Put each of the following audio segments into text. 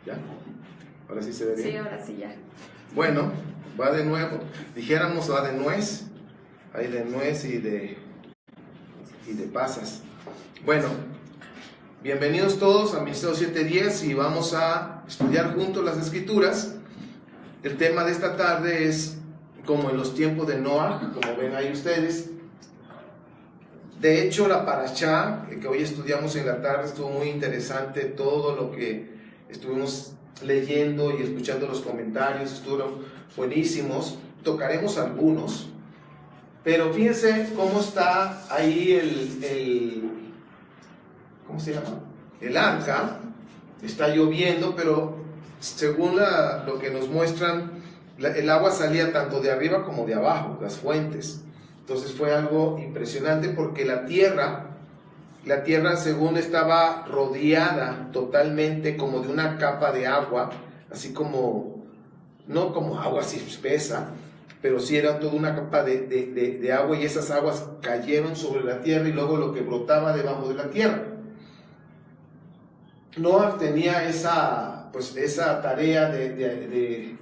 ¿Ya? ¿Ahora sí se ve bien? Sí, ahora sí ya. Bueno, va de nuevo. Dijéramos va de nuez. Hay de nuez y de pasas. Bueno, bienvenidos todos a Ministerio 710 y vamos a estudiar juntos las Escrituras. El tema de esta tarde es como en los tiempos de Noah, como ven ahí ustedes. De hecho, la parashá que hoy estudiamos en la tarde estuvo muy interesante. Todo lo que estuvimos leyendo y escuchando los comentarios estuvieron buenísimos. Tocaremos algunos, pero fíjense cómo está ahí ¿cómo se llama? El arca. Está lloviendo, pero según lo que nos muestran, el agua salía tanto de arriba como de abajo, las fuentes. Entonces fue algo impresionante porque la tierra según estaba rodeada totalmente como de una capa de agua, así como, no como agua así espesa, pero sí era toda una capa de agua, y esas aguas cayeron sobre la tierra y luego lo que brotaba debajo de la tierra. Noah tenía esa tarea de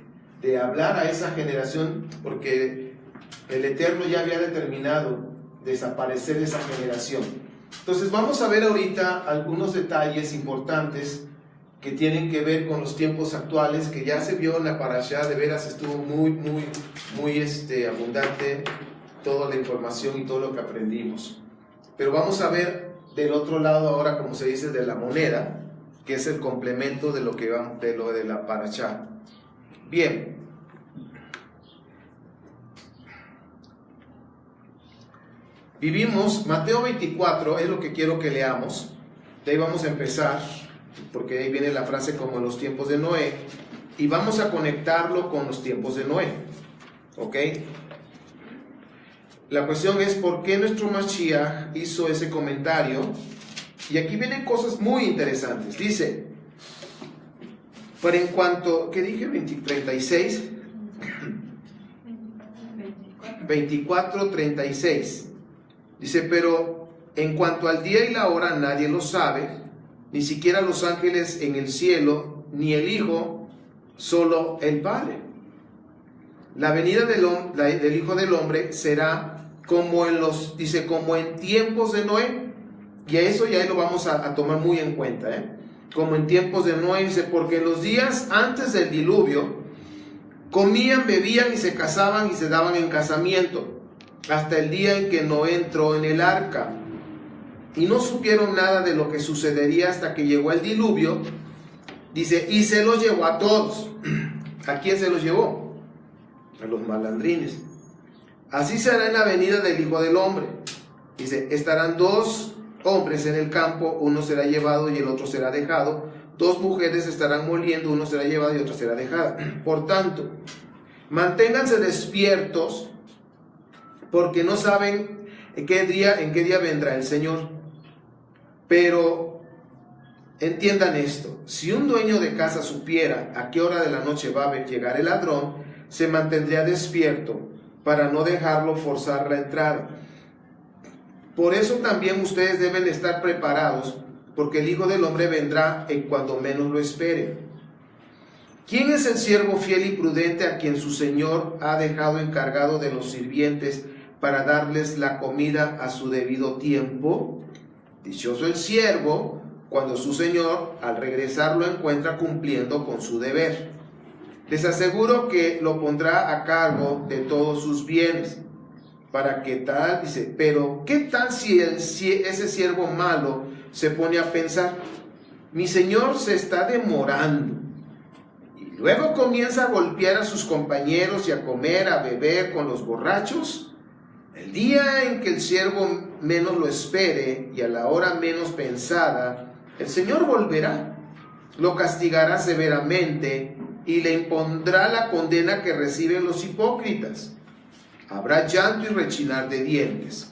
hablar a esa generación, porque el Eterno ya había determinado desaparecer esa generación. Entonces vamos a ver ahorita algunos detalles importantes que tienen que ver con los tiempos actuales, que ya se vio en la parashá. De veras estuvo muy abundante toda la información y todo lo que aprendimos. Pero vamos a ver del otro lado ahora, como se dice, de la moneda, que es el complemento de lo de la parashá. Bien. Vivimos, Mateo 24 es lo que quiero que leamos. De ahí vamos a empezar, porque ahí viene la frase como en los tiempos de Noé, y vamos a conectarlo con los tiempos de Noé. ¿Ok? La cuestión es por qué nuestro Mashiach hizo ese comentario. Y aquí vienen cosas muy interesantes. Dice, pero en cuanto, ¿qué dije? 36, 24, 36. Dice, pero en cuanto al día y la hora nadie lo sabe, ni siquiera los ángeles en el cielo, ni el Hijo, solo el Padre. La venida del Hijo del Hombre será como como en tiempos de Noé. Y a eso ya lo vamos a tomar muy en cuenta, como en tiempos de Noé. Dice, porque en los días antes del diluvio comían, bebían y se casaban y se daban en casamiento, hasta el día en que Noé entró en el arca, y no supieron nada de lo que sucedería hasta que llegó el diluvio. Dice, y se los llevó a todos. ¿A quién se los llevó? A los malandrines. Así será en la venida del Hijo del Hombre. Dice, estarán dos hombres en el campo, uno será llevado y el otro será dejado. Dos mujeres estarán moliendo, uno será llevado y otra será dejada. Por tanto, manténganse despiertos, porque no saben en qué día vendrá el Señor. Pero entiendan esto: si un dueño de casa supiera a qué hora de la noche va a llegar el ladrón, se mantendría despierto para no dejarlo forzar la entrada. Por eso también ustedes deben estar preparados, porque el Hijo del Hombre vendrá en cuando menos lo espere. ¿Quién es el siervo fiel y prudente a quien su Señor ha dejado encargado de los sirvientes para darles la comida a su debido tiempo? Dichoso el siervo cuando su Señor al regresar lo encuentra cumpliendo con su deber. Les aseguro que lo pondrá a cargo de todos sus bienes. ¿Para qué tal? Dice, pero ¿qué tal si ese siervo malo se pone a pensar, mi Señor se está demorando? Y luego comienza a golpear a sus compañeros y a comer, a beber con los borrachos. El día en que el siervo menos lo espere y a la hora menos pensada, el Señor volverá, lo castigará severamente y le impondrá la condena que reciben los hipócritas. Habrá llanto y rechinar de dientes.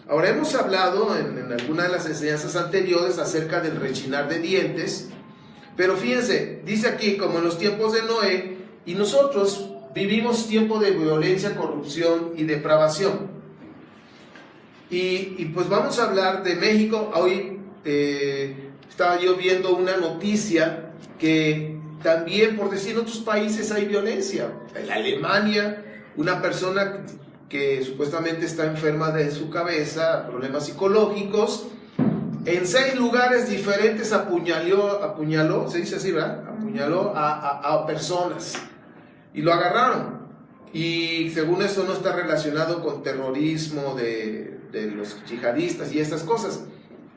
Ahora hemos hablado en alguna de las enseñanzas anteriores acerca del rechinar de dientes, pero fíjense, dice aquí como en los tiempos de Noé, y nosotros vivimos tiempo de violencia, corrupción y depravación. Y pues vamos a hablar de México. Hoy estaba yo viendo una noticia que también, por decir, en otros países hay violencia. En Alemania, una persona que supuestamente está enferma de su cabeza, problemas psicológicos, en 6 lugares diferentes apuñaló, se dice así, ¿verdad? Apuñaló a personas y lo agarraron. Y según esto no está relacionado con terrorismo de los yihadistas y estas cosas.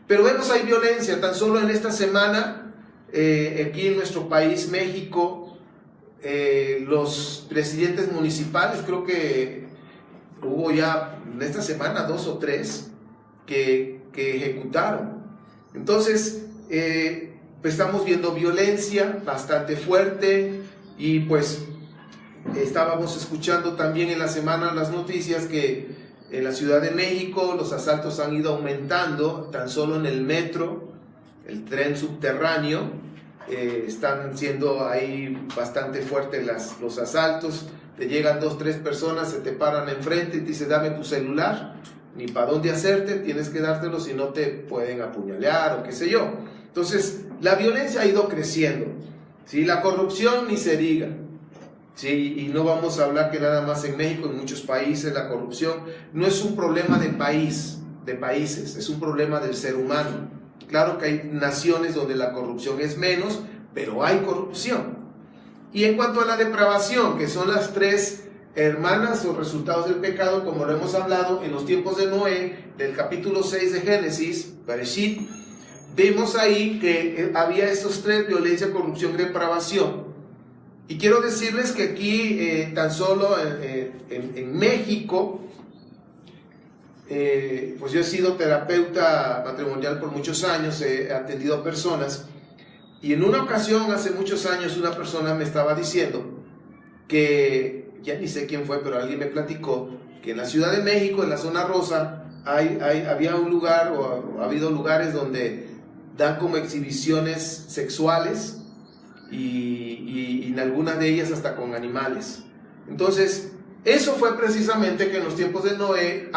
Pero vemos, hay violencia. Tan solo en esta semana, aquí en nuestro país, México, los presidentes municipales, creo que hubo ya en esta semana 2 o 3 que ejecutaron. Entonces, pues estamos viendo violencia bastante fuerte y pues estábamos escuchando también en la semana las noticias que en la Ciudad de México los asaltos han ido aumentando, tan solo en el metro, el tren subterráneo, están siendo ahí bastante fuertes los asaltos. Te llegan 2 o 3 personas, se te paran enfrente y te dicen dame tu celular, ni para dónde hacerte, tienes que dártelo, si no te pueden apuñalear o qué sé yo. Entonces la violencia ha ido creciendo, ¿sí? La corrupción ni se diga, ¿sí? Y no vamos a hablar que nada más en México, en muchos países la corrupción no es un problema de países, es un problema del ser humano. Claro que hay naciones donde la corrupción es menos, pero hay corrupción. Y en cuanto a la depravación, que son las 3 hermanas o resultados del pecado, como lo hemos hablado en los tiempos de Noé, del capítulo 6 de Génesis, Bereshit, vemos ahí que había estos 3: violencia, corrupción y depravación. Y quiero decirles que aquí, tan solo en México, pues yo he sido terapeuta matrimonial por muchos años, he atendido a personas, y en una ocasión, hace muchos años, una persona me estaba diciendo que, ya ni sé quién fue, pero alguien me platicó, que en la Ciudad de México, en la zona rosa, había un lugar, o ha habido lugares donde dan como exhibiciones sexuales, y en algunas de ellas hasta con animales. Entonces, eso fue precisamente que en los tiempos de Noé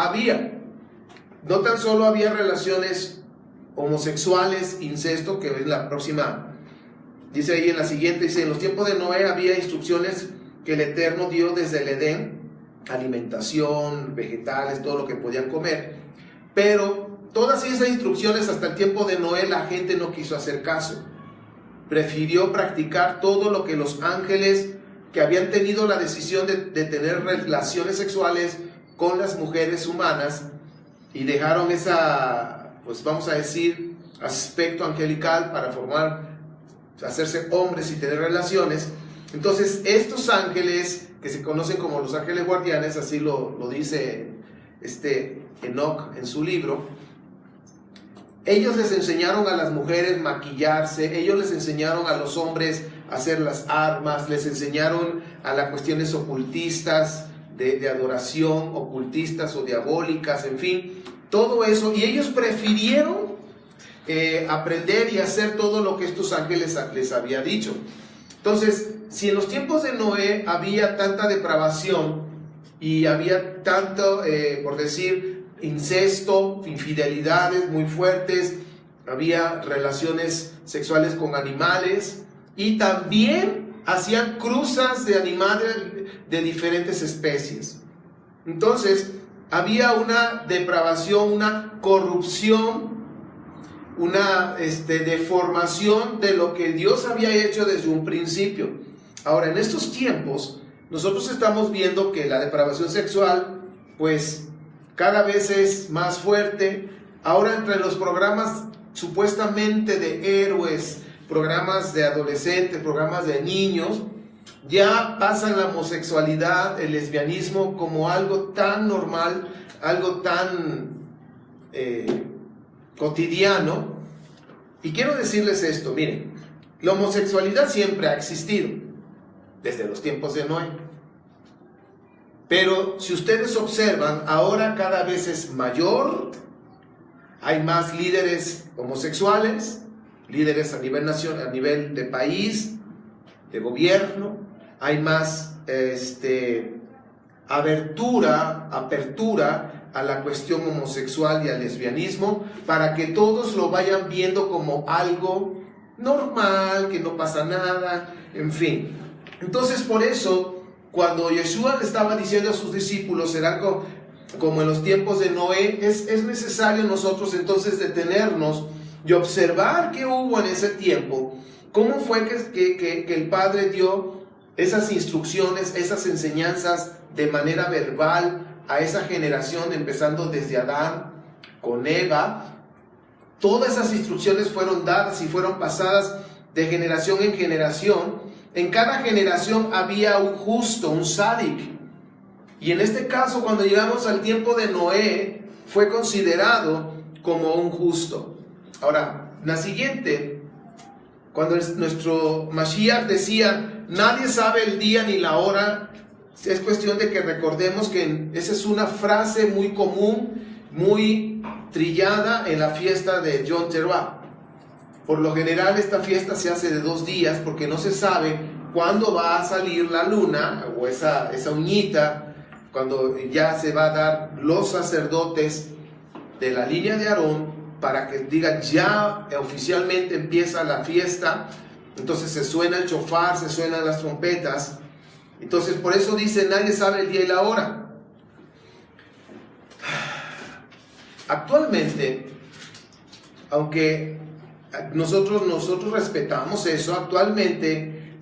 no tan solo había relaciones homosexuales, incesto, que es la próxima, dice ahí en la siguiente, dice, en los tiempos de Noé había instrucciones que el Eterno dio desde el Edén, alimentación, vegetales, todo lo que podían comer, pero todas esas instrucciones hasta el tiempo de Noé la gente no quiso hacer caso, prefirió practicar todo lo que los ángeles que habían tenido la decisión de tener relaciones sexuales con las mujeres humanas y dejaron esa, pues vamos a decir, aspecto angelical para hacerse hombres y tener relaciones. Entonces estos ángeles que se conocen como los ángeles guardianes, así lo dice Enoch en su libro, ellos les enseñaron a las mujeres maquillarse, ellos les enseñaron a los hombres a hacer las armas, les enseñaron a las cuestiones ocultistas, de adoración, ocultistas o diabólicas, en fin, todo eso, y ellos prefirieron aprender y hacer todo lo que estos ángeles les había dicho. Entonces, si en los tiempos de Noé había tanta depravación y había tanto, por decir, incesto, infidelidades muy fuertes, había relaciones sexuales con animales y también hacían cruzas de animales de diferentes especies. Entonces, había una depravación, una corrupción, una deformación de lo que Dios había hecho desde un principio. Ahora, en estos tiempos, nosotros estamos viendo que la depravación sexual, pues, cada vez es más fuerte. Ahora, entre los programas supuestamente de héroes, programas de adolescentes, programas de niños, ya pasan la homosexualidad, el lesbianismo como algo tan normal, algo tan cotidiano. Y quiero decirles esto, miren, la homosexualidad siempre ha existido, desde los tiempos de Noé. Pero si ustedes observan, ahora cada vez es mayor, hay más líderes homosexuales, líderes a nivel nacional, a nivel de país, de gobierno, hay más apertura a la cuestión homosexual y al lesbianismo, para que todos lo vayan viendo como algo normal, que no pasa nada, en fin. Entonces, por eso, cuando Yeshua le estaba diciendo a sus discípulos, será como en los tiempos de Noé, es necesario nosotros entonces detenernos y observar qué hubo en ese tiempo, cómo fue que el Padre dio esas instrucciones, esas enseñanzas de manera verbal a esa generación, empezando desde Adán con Eva. Todas esas instrucciones fueron dadas y fueron pasadas de generación en generación. En cada generación había un justo, un sádic. Y en este caso, cuando llegamos al tiempo de Noé, fue considerado como un justo. Ahora, la siguiente, cuando nuestro Mashiach decía, nadie sabe el día ni la hora, es cuestión de que recordemos que esa es una frase muy común, muy trillada en la fiesta de Yom Teruah. Por lo general esta fiesta se hace de 2 días porque no se sabe cuándo va a salir la luna o esa uñita, cuando ya se va a dar los sacerdotes de la línea de Aarón para que digan ya oficialmente empieza la fiesta. Entonces se suena el shofar, se suenan las trompetas. Entonces por eso dice nadie sabe el día y la hora. Actualmente, aunque nosotros respetamos eso, actualmente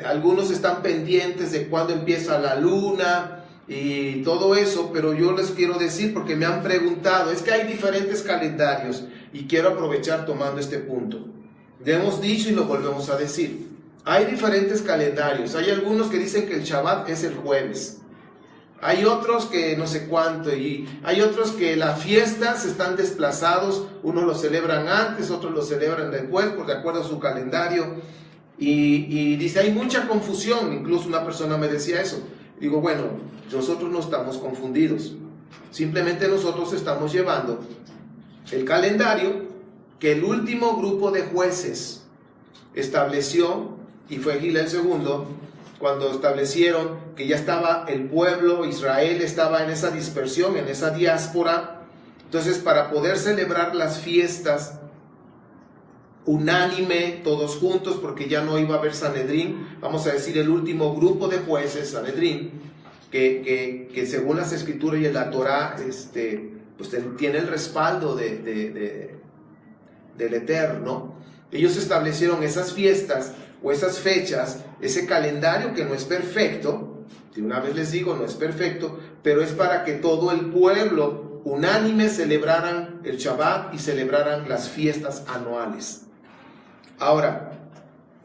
algunos están pendientes de cuándo empieza la luna y todo eso, pero yo les quiero decir, porque me han preguntado, es que hay diferentes calendarios y quiero aprovechar tomando este punto. Ya hemos dicho y lo volvemos a decir, hay diferentes calendarios. Hay algunos que dicen que el Shabbat es el jueves, hay otros que no sé cuánto, y hay otros que las fiestas están desplazados, unos lo celebran antes, otros lo celebran después, de acuerdo a su calendario, y dice, hay mucha confusión. Incluso una persona me decía eso. Digo, bueno, nosotros no estamos confundidos, simplemente nosotros estamos llevando el calendario que el último grupo de jueces estableció, y fue Gilel II, cuando establecieron que ya estaba el pueblo, Israel estaba en esa dispersión, en esa diáspora. Entonces, para poder celebrar las fiestas unánime, todos juntos, porque ya no iba a haber Sanedrín, vamos a decir el último grupo de jueces, Sanedrín, que según las escrituras y en la Torah, pues tiene el respaldo del Eterno. Ellos establecieron esas fiestas o esas fechas, ese calendario que no es perfecto, de una vez les digo, no es perfecto, pero es para que todo el pueblo unánime celebraran el Shabbat y celebraran las fiestas anuales. Ahora,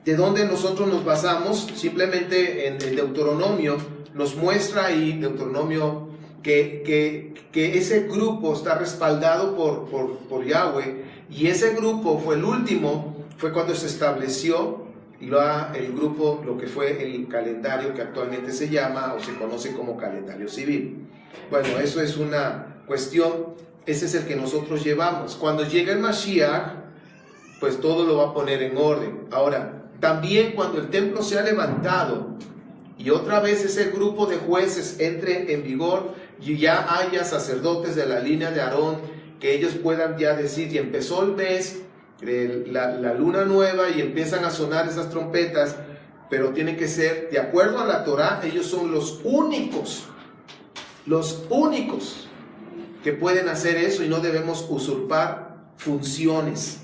¿de dónde nosotros nos basamos? Simplemente en el Deuteronomio nos muestra ahí, Deuteronomio, que ese grupo está respaldado por Yahweh, y ese grupo fue el último, fue cuando se estableció el grupo, lo que fue el calendario que actualmente se llama o se conoce como calendario civil. Bueno, eso es una cuestión, ese es el que nosotros llevamos. Cuando llegue el Mashiach, pues todo lo va a poner en orden. Ahora, también cuando el templo sea levantado y otra vez ese grupo de jueces entre en vigor y ya haya sacerdotes de la línea de Aarón, que ellos puedan ya decir, y empezó el mes, la luna nueva, y empiezan a sonar esas trompetas, pero tiene que ser de acuerdo a la Torah. Ellos son los únicos que pueden hacer eso, y no debemos usurpar funciones.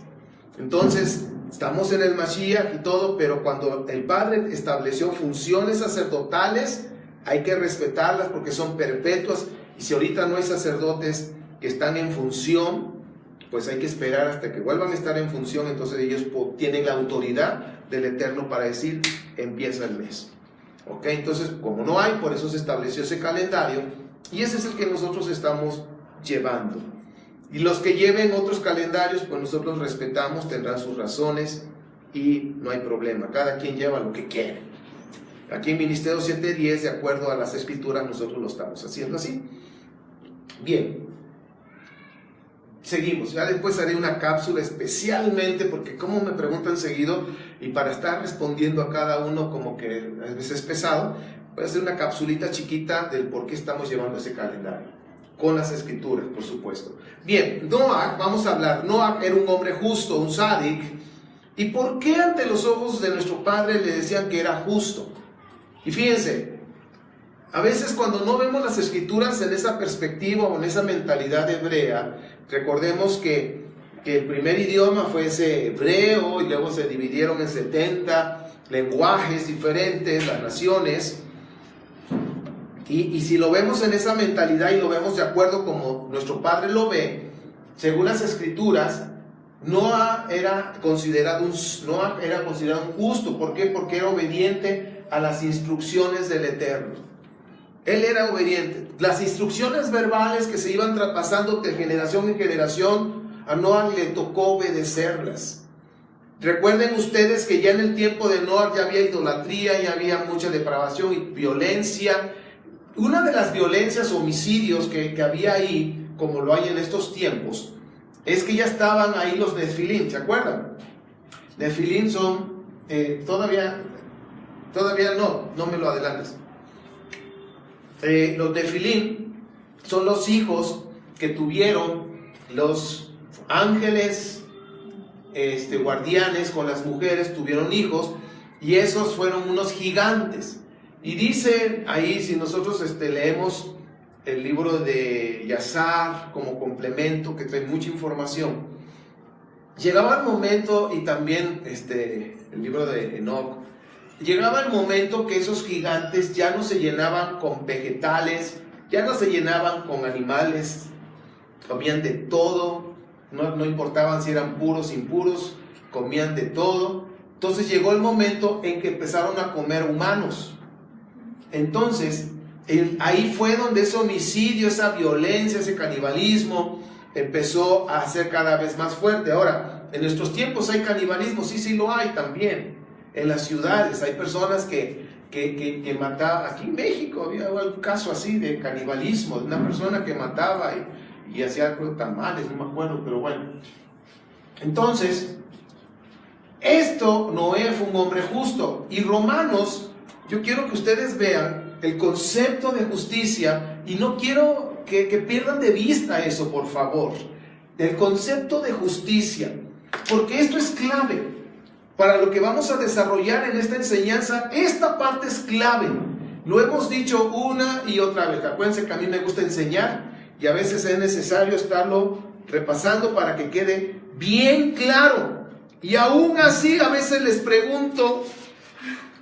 Entonces estamos en el Mashiach y todo, pero cuando el Padre estableció funciones sacerdotales, hay que respetarlas porque son perpetuas, y si ahorita no hay sacerdotes que están en función, pues hay que esperar hasta que vuelvan a estar en función. Entonces ellos tienen la autoridad del Eterno para decir, empieza el mes. ¿Ok? Entonces, como no hay, por eso se estableció ese calendario, y ese es el que nosotros estamos llevando. Y los que lleven otros calendarios, pues nosotros respetamos, tendrán sus razones, y no hay problema. Cada quien lleva lo que quiere. Aquí en Ministerio 710, de acuerdo a las escrituras, nosotros lo estamos haciendo así. Bien. Seguimos, ya después haré una cápsula especialmente, porque como me preguntan seguido, y para estar respondiendo a cada uno como que a veces es pesado, voy a hacer una capsulita chiquita del por qué estamos llevando ese calendario, con las escrituras, por supuesto. Bien, Noah, vamos a hablar. Noah era un hombre justo, un sádic, ¿Y por qué ante los ojos de nuestro Padre le decían que era justo? Y fíjense, a veces cuando no vemos las Escrituras en esa perspectiva o en esa mentalidad hebrea, recordemos que el primer idioma fue ese hebreo y luego se dividieron en 70 lenguajes diferentes, las naciones. Y si lo vemos en esa mentalidad y lo vemos de acuerdo como nuestro Padre lo ve, según las Escrituras, Noah era considerado un justo. ¿Por qué? Porque era obediente a las instrucciones del Eterno. Él era obediente. Las instrucciones verbales que se iban traspasando de generación en generación, a Noah le tocó obedecerlas. Recuerden ustedes que ya en el tiempo de Noah ya había idolatría, ya había mucha depravación y violencia. Una de las violencias, homicidios que había ahí, como lo hay en estos tiempos, es que ya estaban ahí los Nefilim, ¿se acuerdan? Nefilim son, todavía no me lo adelantes. Los Nefilim son los hijos que tuvieron los ángeles guardianes con las mujeres, tuvieron hijos, y esos fueron unos gigantes. Y dice ahí, si nosotros leemos el libro de Yazar como complemento, que trae mucha información, llegaba el momento, y también el libro de Enoch, llegaba el momento que esos gigantes ya no se llenaban con vegetales, ya no se llenaban con animales, comían de todo, no importaban si eran puros, impuros, comían de todo. Entonces llegó el momento en que empezaron a comer humanos. Entonces, ahí fue donde ese homicidio, esa violencia, ese canibalismo empezó a ser cada vez más fuerte. Ahora, en nuestros tiempos hay canibalismo, sí lo hay también. En las ciudades hay personas que mataban. Aquí en México había un caso así de canibalismo, de una persona que mataba y hacía tamales, no me acuerdo, pero bueno. Entonces, Noé fue un hombre justo. Y Romanos, yo quiero que ustedes vean el concepto de justicia, y no quiero que pierdan de vista eso, por favor, el concepto de justicia, porque esto es clave para lo que vamos a desarrollar en esta enseñanza. Esta parte es clave, lo hemos dicho una y otra vez. Acuérdense que a mí me gusta enseñar y a veces es necesario estarlo repasando para que quede bien claro, y aún así a veces les pregunto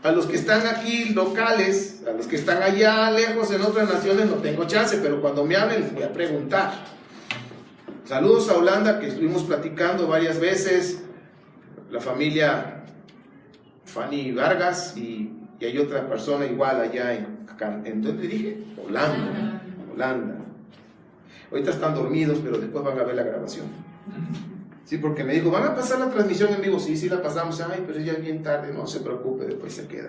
a los que están aquí locales, a los que están allá lejos en otras naciones, no tengo chance, pero cuando me hablen les voy a preguntar. Saludos a Holanda, que estuvimos platicando varias veces, la familia Fanny Vargas, y hay otra persona igual allá ¿en dónde dije? Holanda. Ahorita están dormidos, pero después van a ver la grabación. Sí, porque me dijo, ¿van a pasar la transmisión en vivo? Sí la pasamos. Ay, pero ya es bien tarde. No se preocupe, después se queda.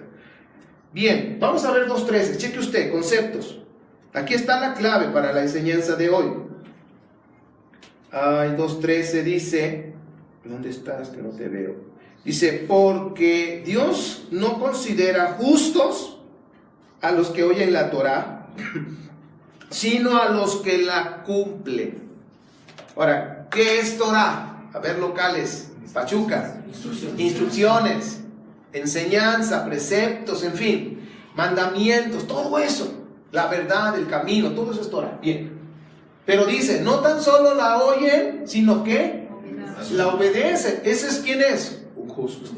Bien, vamos a ver 2.13. Cheque usted, conceptos. Aquí está la clave para la enseñanza de hoy. 2.13 dice, ¿dónde estás? Que no te veo. Dice, porque Dios no considera justos a los que oyen la Torá, sino a los que la cumplen. Ahora, ¿qué es Torá? A ver, locales, Pachuca, instrucciones, enseñanza, preceptos, en fin, mandamientos, todo eso, la verdad, el camino, todo eso es Torah. Bien, pero dice, no tan solo la oyen, sino que la obedecen. ¿Ese es quién es? Un justo.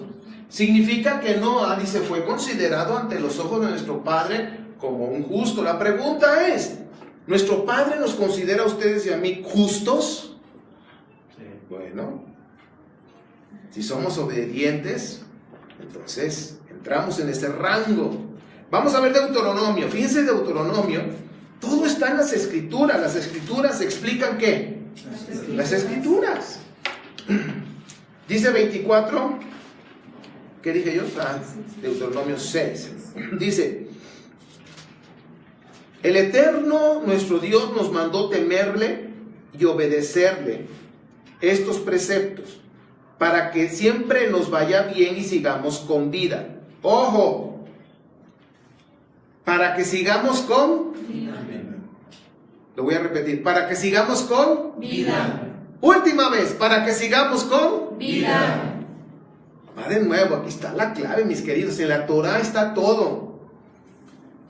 Significa que Noah, dice, fue considerado ante los ojos de nuestro Padre como un justo. La pregunta es, ¿nuestro Padre nos considera a ustedes y a mí justos? Bueno, si somos obedientes, entonces entramos en ese rango. Vamos a ver Deuteronomio. Fíjense, Deuteronomio, todo está en las Escrituras. Las Escrituras explican ¿qué? Las Escrituras. Dice 24, ¿qué dije yo? Deuteronomio 6. Dice, el Eterno, nuestro Dios, nos mandó temerle y obedecerle estos preceptos, para que siempre nos vaya bien y sigamos con vida. ¡Ojo! Para que sigamos con vida. Lo voy a repetir. Para que sigamos con vida. Última vez. Para que sigamos con vida. Va de nuevo, aquí está la clave, mis queridos. En la Torah está todo.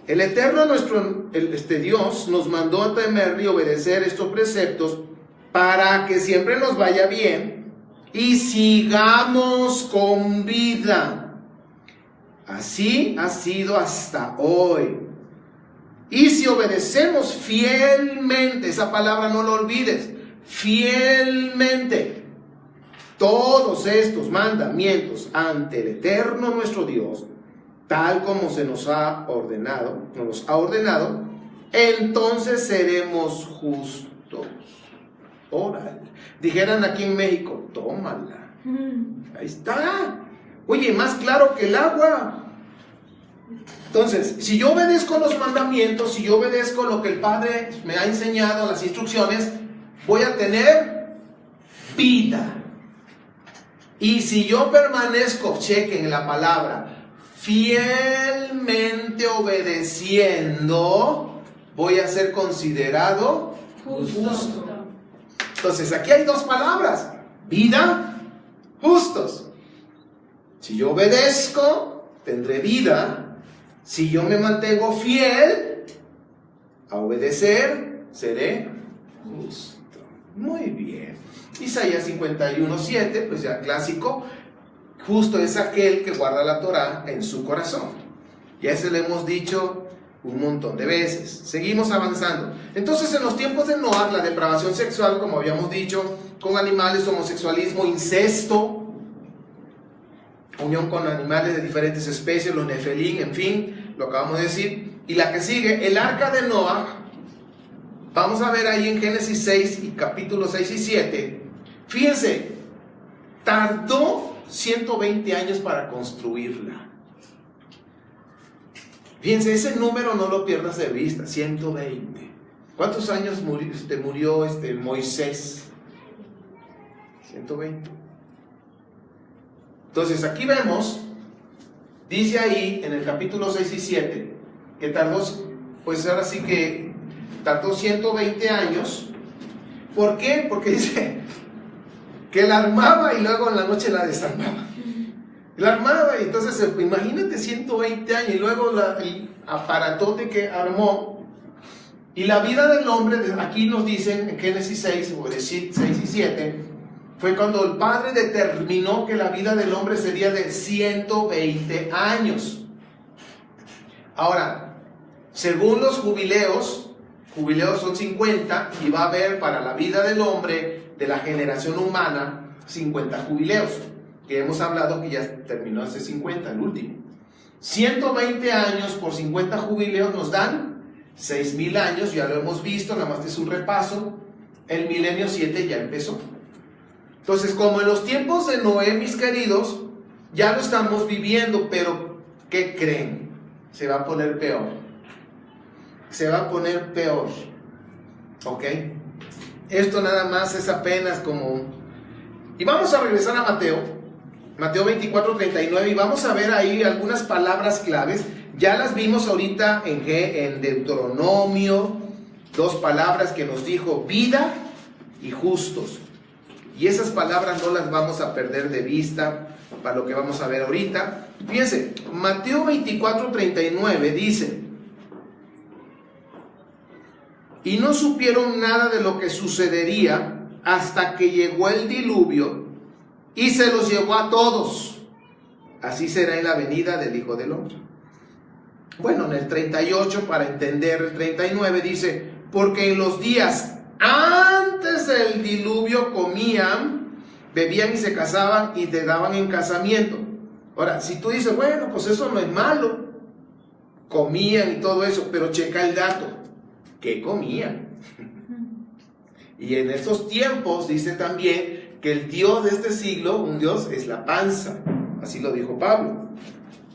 El Eterno, Dios, nos mandó a temer y obedecer estos preceptos para que siempre nos vaya bien y sigamos con vida. Así ha sido hasta hoy. Y si obedecemos fielmente, esa palabra no lo olvides, fielmente, todos estos mandamientos ante el Eterno nuestro Dios, tal como se nos ha ordenado, entonces seremos justos. Órale. Dijeran aquí en México, tómala. Ahí está. Oye, más claro que el agua. Entonces, si yo obedezco los mandamientos, si yo obedezco lo que el Padre me ha enseñado, las instrucciones, voy a tener vida. Y si yo permanezco, chequen la palabra, fielmente obedeciendo, voy a ser considerado justo. Entonces, aquí hay dos palabras, vida, justos. Si yo obedezco, tendré vida. Si yo me mantengo fiel a obedecer, seré justo. Muy bien. Isaías 51:7, pues ya clásico. Justo es aquel que guarda la Torah en su corazón. Ya se lo hemos dicho un montón de veces. Seguimos avanzando. Entonces, en los tiempos de Noah, la depravación sexual, como habíamos dicho, con animales, homosexualismo, incesto, unión con animales de diferentes especies, los nefelín, en fin, lo acabamos de decir. Y la que sigue, el arca de Noah, vamos a ver ahí en Génesis 6 y capítulos 6 y 7. Fíjense, tardó 120 años para construirla. Fíjense, ese número no lo pierdas de vista, 120. ¿Cuántos años murió Moisés? 120. Entonces aquí vemos, dice ahí en el capítulo 6 y 7, que tardó, pues ahora sí que tardó 120 años. ¿Por qué? Porque dice que la armaba y luego en la noche la desarmaba. La armaba y entonces, imagínate 120 años y luego el aparatote que armó. Y la vida del hombre, aquí nos dicen en Génesis 6, o 6 y 7, fue cuando el Padre determinó que la vida del hombre sería de 120 años. Ahora, según los jubileos son 50 y va a haber para la vida del hombre de la generación humana 50 jubileos, que hemos hablado que ya terminó hace 50, el último. 120 años por 50 jubileos nos dan 6,000 años, ya lo hemos visto, nada más es un repaso. El milenio 7 ya empezó. Entonces, como en los tiempos de Noé, mis queridos, ya lo estamos viviendo, pero ¿qué creen? Se va a poner peor. Se va a poner peor. ¿Ok? Esto nada más es apenas como... Y vamos a regresar a Mateo 24:39, y vamos a ver ahí algunas palabras claves. Ya las vimos ahorita en Deuteronomio, dos palabras que nos dijo vida y justos. Y esas palabras no las vamos a perder de vista para lo que vamos a ver ahorita. Fíjense, Mateo 24:39 dice: y no supieron nada de lo que sucedería hasta que llegó el diluvio y se los llevó a todos. Así será en la venida del Hijo del Hombre. Bueno, en el 38, para entender el 39, dice: porque en los días antes del diluvio comían, bebían y se casaban y te daban en casamiento. Ahora, si tú dices, bueno, pues eso no es malo, comían y todo eso, pero checa el dato, ¿qué comían? Y en estos tiempos dice también que el Dios de este siglo, un Dios, es la panza, así lo dijo Pablo.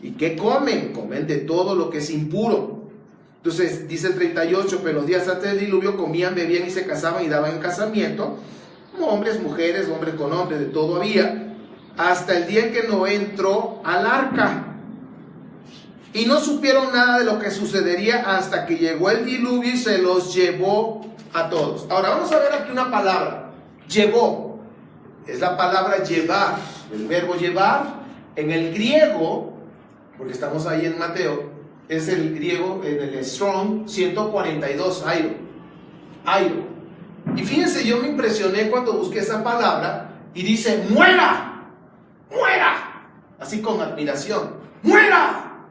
¿Y qué comen? Comen de todo lo que es impuro. Entonces dice el 38, pero los días antes del diluvio comían, bebían y se casaban y daban en casamiento, hombres, mujeres, hombres con hombres, de todo había, hasta el día en que Noé entró al arca. Y no supieron nada de lo que sucedería hasta que llegó el diluvio y se los llevó a todos. Ahora vamos a ver aquí una palabra, llevó, es la palabra llevar, el verbo llevar, En el griego, porque estamos ahí en Mateo, es el griego en el Strong 142, airo. Y fíjense, yo me impresioné cuando busqué esa palabra y dice, muera, muera, así con admiración, muera.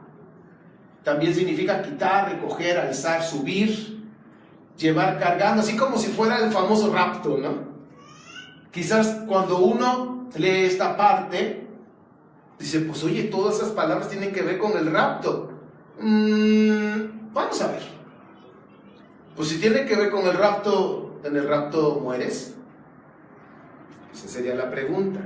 También significa quitar, recoger, alzar, subir, llevar cargando, así como si fuera el famoso rapto, ¿no? Quizás cuando uno lee esta parte, dice, pues oye, todas esas palabras tienen que ver con el rapto. Vamos a ver. Pues si tiene que ver con el rapto, ¿en el rapto mueres? Esa sería la pregunta.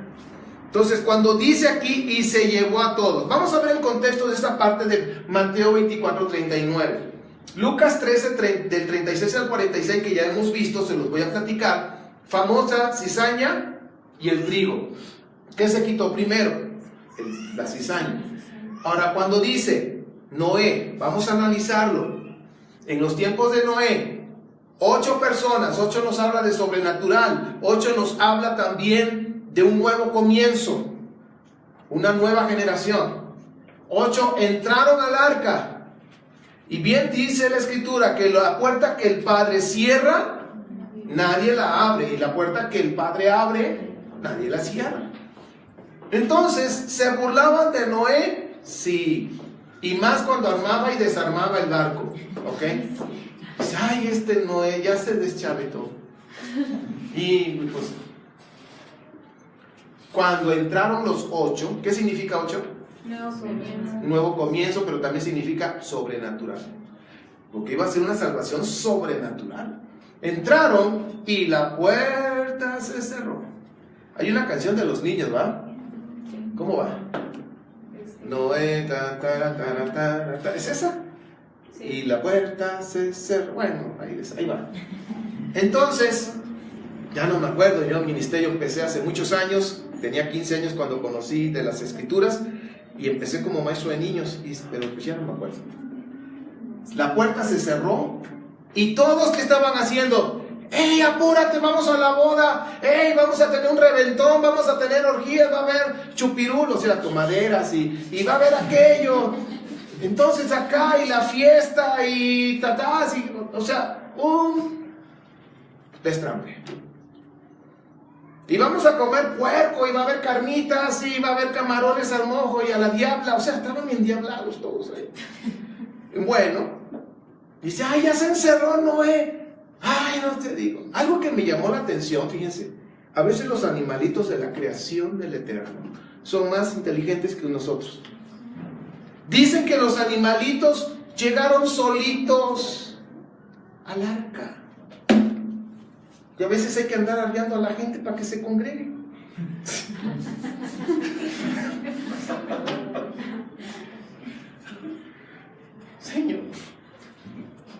Entonces, cuando dice aquí, y se llevó a todos, vamos a ver el contexto de esta parte de Mateo 24:39. Lucas 13, del 36 al 46, que ya hemos visto, se los voy a platicar. Famosa cizaña y el trigo. ¿Qué se quitó primero? La cizaña. Ahora, cuando dice Noé, vamos a analizarlo. En los tiempos de Noé, 8 personas, 8 nos habla de sobrenatural, 8 nos habla también de un nuevo comienzo, una nueva generación. 8 entraron al arca, y bien dice la escritura que la puerta que el Padre cierra, nadie la abre, y la puerta que el Padre abre, nadie la cierra. Entonces, ¿se burlaban de Noé? Sí. Y más cuando armaba y desarmaba el barco, ¿ok? Dice, ay, este Noé ya se deschavetó. Y pues, cuando entraron los 8, ¿qué significa 8? Nuevo comienzo. Nuevo comienzo, pero también significa sobrenatural. Porque iba a ser una salvación sobrenatural. Entraron y la puerta se cerró. Hay una canción de los niños, ¿va? ¿Cómo va? Noé, ¿es esa? Sí. Y la puerta se cerró. Bueno, ahí va. Entonces, ya no me acuerdo, yo en ministerio empecé hace muchos años, tenía 15 años cuando conocí de las escrituras y empecé como maestro de niños, pero pues ya no me acuerdo. La puerta se cerró y todos que estaban haciendo, ¡ey, apúrate, vamos a la boda! ¡Ey, vamos a tener un reventón, vamos a tener orgías, va a haber chupirulos, o sea, tomaderas y va a haber aquello! Entonces acá y la fiesta y tatás, o sea, un destrampe. Y vamos a comer puerco y va a haber carnitas y va a haber camarones al mojo y a la diabla, o sea, estaban endiablados todos ahí. Bueno, dice, ¡ay, ya se encerró Noé! Ay, no te digo. Algo que me llamó la atención, fíjense, a veces los animalitos de la creación del Eterno son más inteligentes que nosotros. Dicen que los animalitos llegaron solitos al arca. Y a veces hay que andar arreando a la gente para que se congregue. Señor,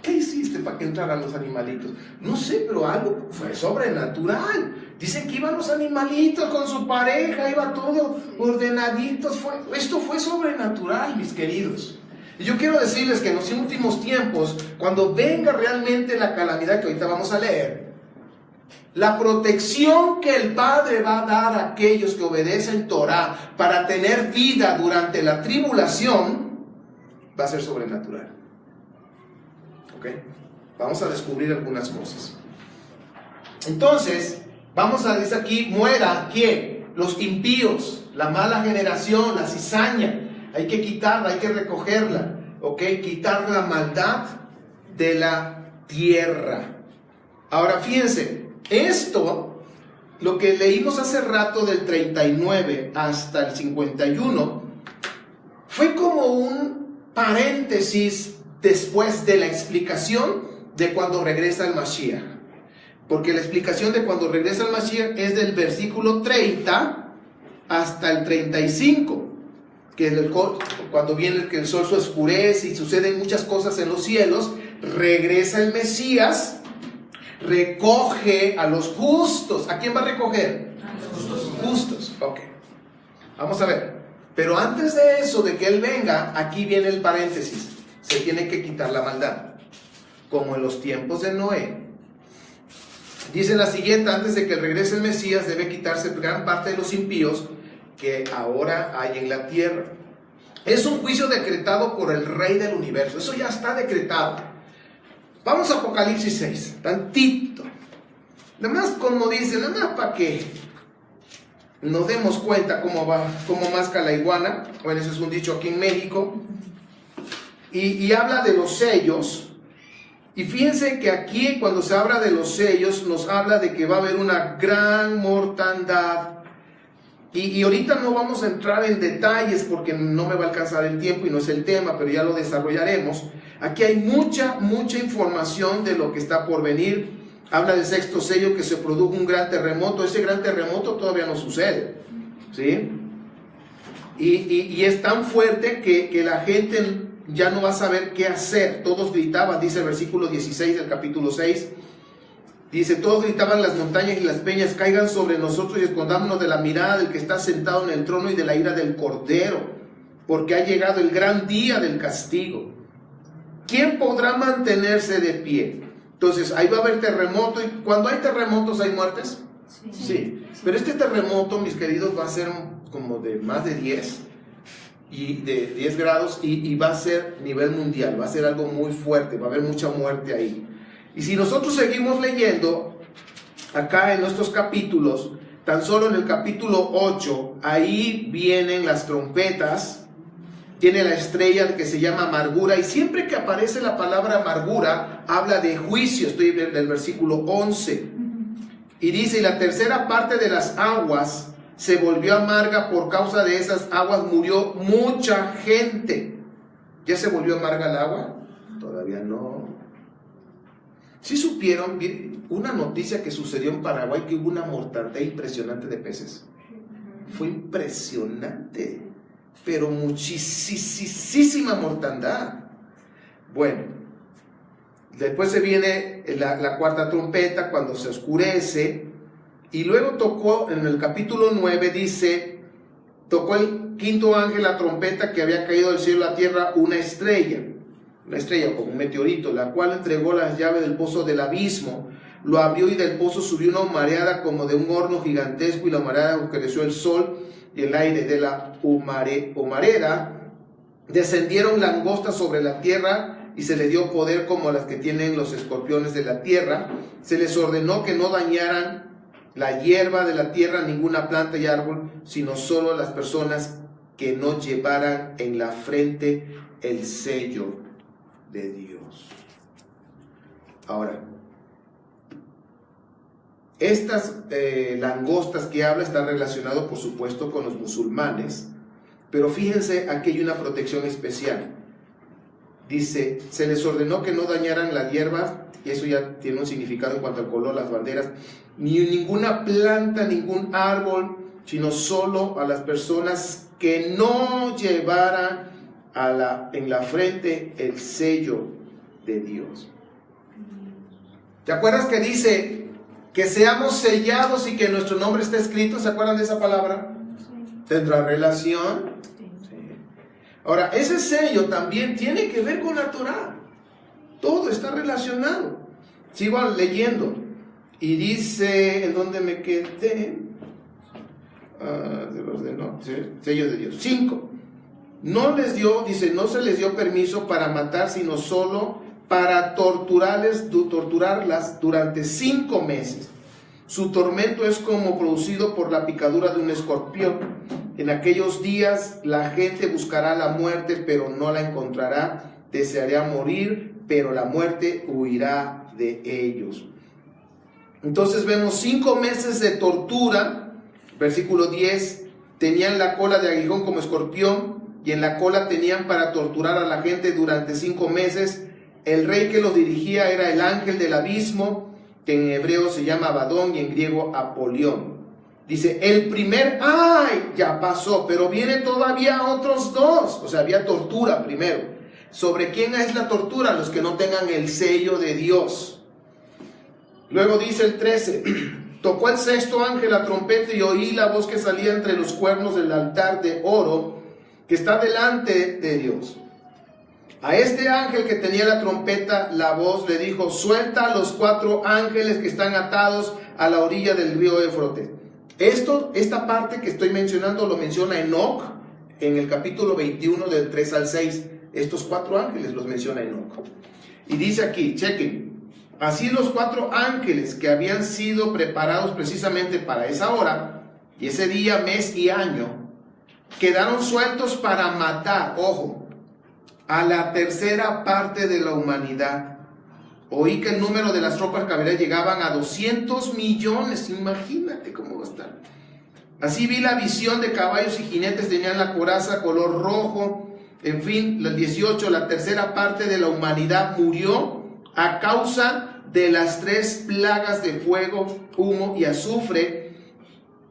¿qué hiciste para que entraran los animalitos? No sé, pero algo fue sobrenatural. Dicen que iban los animalitos con su pareja, iba todo ordenaditos. Esto fue sobrenatural, mis queridos. Y yo quiero decirles que en los últimos tiempos, cuando venga realmente la calamidad que ahorita vamos a leer, la protección que el Padre va a dar a aquellos que obedecen Torah para tener vida durante la tribulación va a ser sobrenatural. ¿Ok? Vamos a descubrir algunas cosas. Entonces, vamos a decir aquí, muera, ¿quién? Los impíos, la mala generación, la cizaña. Hay que quitarla, hay que recogerla. ¿Ok? Quitar la maldad de la tierra. Ahora, fíjense, esto, lo que leímos hace rato del 39 hasta el 51, fue como un paréntesis después de la explicación de cuando regresa el Mashiach. Porque la explicación de cuando regresa el Mashiach es del versículo 30 hasta el 35, que es cuando viene que el sol se oscurece y suceden muchas cosas en los cielos, regresa el Mesías, recoge a los justos. ¿A quién va a recoger? A los justos. Ok. Vamos a ver. Pero antes de eso, de que Él venga, aquí viene el paréntesis. Se tiene que quitar la maldad. Como en los tiempos de Noé. Dice la siguiente, antes de que regrese el Mesías, debe quitarse gran parte de los impíos que ahora hay en la tierra. Es un juicio decretado por el Rey del universo. Eso ya está decretado. Vamos a Apocalipsis 6, tantito. Nada más como dice, nada más para que nos demos cuenta cómo masca la iguana. Bueno, ese es un dicho aquí en México. Y habla de los sellos. Y fíjense que aquí cuando se habla de los sellos, nos habla de que va a haber una gran mortandad. Y ahorita no vamos a entrar en detalles porque no me va a alcanzar el tiempo y no es el tema, pero ya lo desarrollaremos. Aquí hay mucha información de lo que está por venir. Habla del sexto sello, que se produjo un gran terremoto. Ese gran terremoto todavía no sucede, ¿sí? Y es tan fuerte que la gente ya no va a saber qué hacer. Todos gritaban, dice el versículo 16 del capítulo 6. Dice, todos gritaban, las montañas y las peñas caigan sobre nosotros y escondámonos de la mirada del que está sentado en el trono y de la ira del Cordero, porque ha llegado el gran día del castigo. ¿Quién podrá mantenerse de pie? Entonces, ahí va a haber terremoto. ¿Y cuando hay terremotos hay muertes? Sí. Pero este terremoto, mis queridos, va a ser como de más de 10 grados y va a ser nivel mundial. Va a ser algo muy fuerte, va a haber mucha muerte ahí. Y si nosotros seguimos leyendo acá en nuestros capítulos, tan solo en el capítulo 8, ahí vienen las trompetas, tiene la estrella que se llama amargura, y siempre que aparece la palabra amargura, habla de juicio. Estoy en el versículo 11, y dice, y la tercera parte de las aguas se volvió amarga, por causa de esas aguas murió mucha gente. ¿Ya se volvió amarga el agua? Todavía no. ¿Sí supieron una noticia que sucedió en Paraguay, que hubo una mortandad impresionante de peces? Fue impresionante, pero muchísima mortandad. Bueno, después se viene la cuarta trompeta, cuando se oscurece, y luego tocó, en el capítulo 9 dice, tocó el quinto ángel la trompeta, que había caído del cielo a la tierra una estrella como un meteorito, la cual entregó las llaves del pozo del abismo, lo abrió y del pozo subió una humareada como de un horno gigantesco, y la humareada oscureció el sol y el aire. De la humareda descendieron langostas sobre la tierra, y se les dio poder como las que tienen los escorpiones de la tierra. Se les ordenó que no dañaran la hierba de la tierra, ninguna planta y árbol, sino solo las personas que no llevaran en la frente el sello de Dios. Ahora, estas langostas que habla están relacionadas, por supuesto, con los musulmanes, pero fíjense, aquí hay una protección especial. Dice, se les ordenó que no dañaran la hierba, y eso ya tiene un significado en cuanto al color, las banderas, ni ninguna planta, ningún árbol, sino solo a las personas que no llevaran en la frente el sello de Dios. ¿Te acuerdas que dice que seamos sellados y que nuestro nombre esté escrito? ¿Se acuerdan de esa palabra? Sí. ¿Tendrá relación? Sí. Ahora, ese sello también tiene que ver con la Torá. Todo está relacionado. Sigo leyendo y dice, ¿en dónde me quedé? Sello de Dios. 5. No se les dio permiso para matar, sino solo para torturarlas durante 5 meses. Su tormento es como producido por la picadura de un escorpión. En aquellos días la gente buscará la muerte, pero no la encontrará. Deseará morir, pero la muerte huirá de ellos. Entonces vemos 5 meses de tortura. Versículo 10, tenían la cola de aguijón como escorpión, y en la cola tenían para torturar a la gente durante 5 meses. El rey que los dirigía era el ángel del abismo, que en hebreo se llama Abadón y en griego Apolión. Dice, el primer, ya pasó, pero viene todavía otros 2. O sea, había tortura primero. ¿Sobre quién es la tortura? Los que no tengan el sello de Dios. Luego dice el 13, tocó el sexto ángel la trompeta, y oí la voz que salía entre los cuernos del altar de oro que está delante de Dios. A este ángel que tenía la trompeta, la voz le dijo, suelta a los 4 ángeles que están atados a la orilla del río Éufrates. Esta parte que estoy mencionando lo menciona Enoc en el capítulo 21 del 3 al 6. Estos 4 ángeles los menciona Enoc. Y dice aquí, chequen, así los 4 ángeles que habían sido preparados precisamente para esa hora, y ese día, mes y año, quedaron sueltos para matar, ojo, a la tercera parte de la humanidad. Oí que el número de las tropas caballeras llegaban a 200 millones, imagínate cómo va a estar. Así vi la visión de caballos y jinetes, tenían la coraza color rojo. En fin, el 18, la tercera parte de la humanidad murió a causa de las 3 plagas de fuego, humo y azufre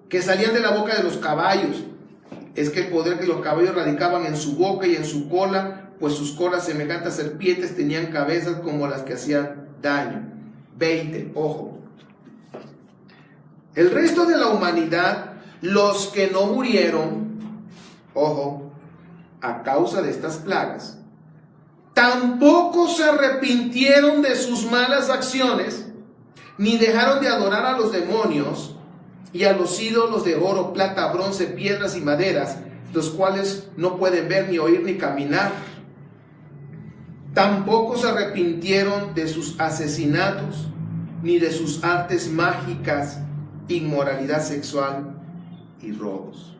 que salían de la boca de los caballos. Es que el poder que los caballos radicaban en su boca y en su cola, pues sus colas semejantes a serpientes tenían cabezas como las que hacían daño. 20, ojo. El resto de la humanidad, los que no murieron, ojo, a causa de estas plagas, tampoco se arrepintieron de sus malas acciones, ni dejaron de adorar a los demonios y a los ídolos de oro, plata, bronce, piedras y maderas, los cuales no pueden ver, ni oír, ni caminar. Tampoco se arrepintieron de sus asesinatos, ni de sus artes mágicas, inmoralidad sexual y robos.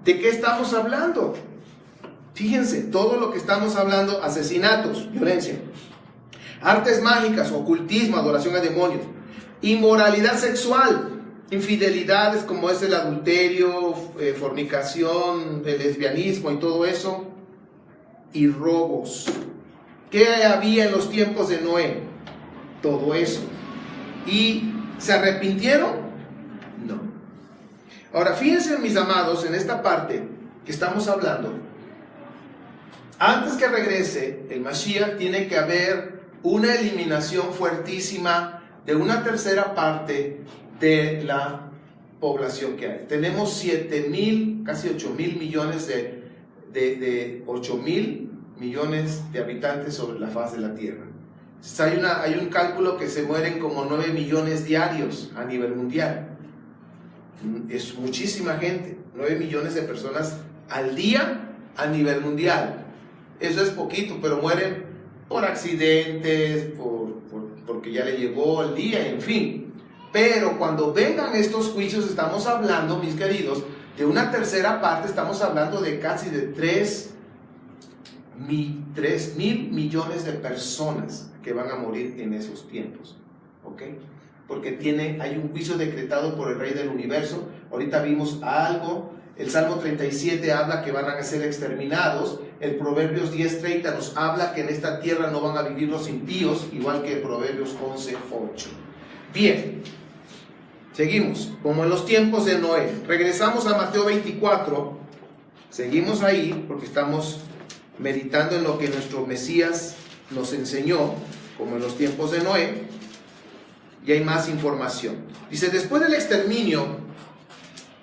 ¿De qué estamos hablando? Fíjense, todo lo que estamos hablando: asesinatos, violencia, artes mágicas, ocultismo, adoración a demonios, inmoralidad sexual, infidelidades como es el adulterio, fornicación, el lesbianismo y todo eso, y robos. ¿Qué había en los tiempos de Noé? Todo eso. ¿Y se arrepintieron? No. Ahora fíjense, mis amados, en esta parte que estamos hablando, antes que regrese el Mashiach tiene que haber una eliminación fuertísima de una tercera parte de la población que hay. Tenemos 7,000, casi 8,000 millones de 8,000 millones de habitantes sobre la faz de la tierra. Hay un cálculo que se mueren como 9 millones diarios a nivel mundial. Es muchísima gente, 9 millones de personas al día a nivel mundial. Eso es poquito, pero mueren por accidentes, porque ya le llegó el día, en fin. Pero cuando vengan estos juicios, estamos hablando, mis queridos, de una tercera parte. Estamos hablando de casi de 3,000 millones de personas que van a morir en esos tiempos, ¿ok? Porque hay un juicio decretado por el Rey del Universo. Ahorita vimos algo. El Salmo 37 habla que van a ser exterminados. El Proverbios 10:30 nos habla que en esta tierra no van a vivir los impíos, igual que Proverbios 11:8. Bien, seguimos, como en los tiempos de Noé. Regresamos a Mateo 24. Seguimos ahí porque estamos meditando en lo que nuestro Mesías nos enseñó, como en los tiempos de Noé. Y hay más información. Dice, después del exterminio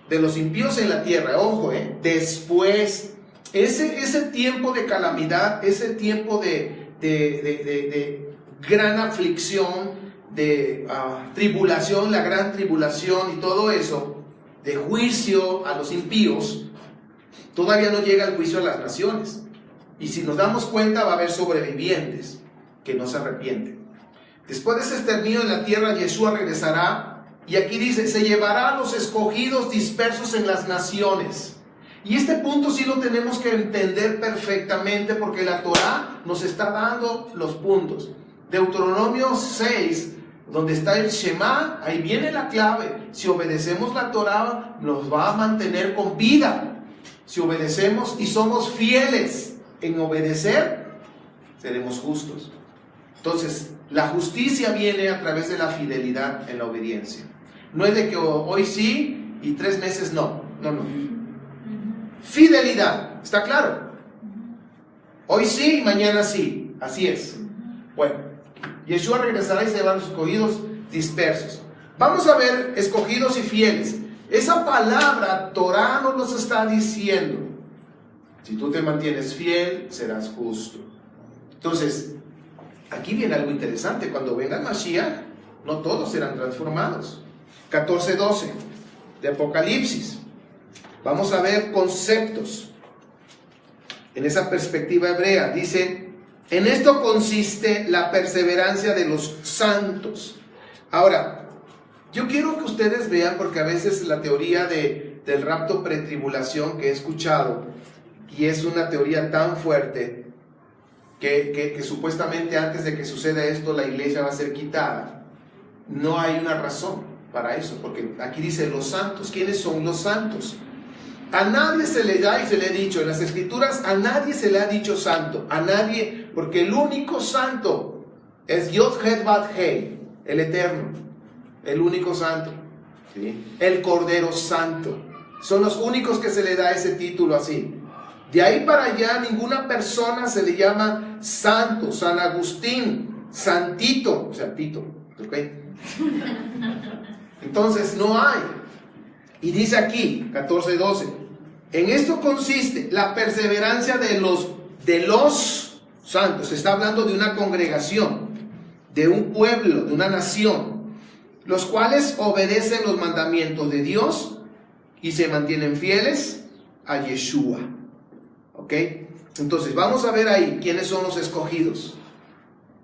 de los impíos en la tierra, ojo, después, ese tiempo de calamidad, ese tiempo de gran aflicción, de tribulación, la gran tribulación y todo eso, de juicio a los impíos, todavía no llega el juicio a las naciones. Y si nos damos cuenta, va a haber sobrevivientes que no se arrepienten. Después de ese exterminio en la tierra, Yeshua regresará. Y aquí dice, se llevará a los escogidos dispersos en las naciones. Y este punto sí lo tenemos que entender perfectamente, porque la Torah nos está dando los puntos. Deuteronomio 6, donde está el Shema, ahí viene la clave. Si obedecemos la Torah, nos va a mantener con vida. Si obedecemos y somos fieles en obedecer, seremos justos. Entonces, la justicia viene a través de la fidelidad en la obediencia. No es de que hoy sí y 3 meses no. No. Fidelidad, ¿está claro? Hoy sí y mañana sí. Así es. Bueno, Yeshua regresará y se llevará a los escogidos dispersos. Vamos a ver escogidos y fieles. Esa palabra Torah nos los está diciendo. Si tú te mantienes fiel, serás justo. Entonces, aquí viene algo interesante. Cuando venga el Mashiach, no todos serán transformados. 14:12. de Apocalipsis. Vamos a ver conceptos en esa perspectiva hebrea. Dice, en esto consiste la perseverancia de los santos. Ahora, yo quiero que ustedes vean, porque a veces la teoría del rapto pretribulación que he escuchado, y es una teoría tan fuerte, que supuestamente antes de que suceda esto la iglesia va a ser quitada. No hay una razón para eso, porque aquí dice los santos. ¿Quiénes son los santos? A nadie se le da, y se le ha dicho en las escrituras, a nadie se le ha dicho santo, a nadie, porque el único santo es Yod-Heh-Vav-Heh, el eterno, el único santo, ¿sí? El Cordero Santo. Son los únicos que se le da ese título así. De ahí para allá ninguna persona se le llama santo. San Agustín, santito, o sea, pito, ¿ok? Entonces no hay. Y dice aquí, 14:12, en esto consiste la perseverancia de los santos. Se está hablando de una congregación, de un pueblo, de una nación, los cuales obedecen los mandamientos de Dios y se mantienen fieles a Yeshua. ¿Ok? Entonces vamos a ver ahí quiénes son los escogidos.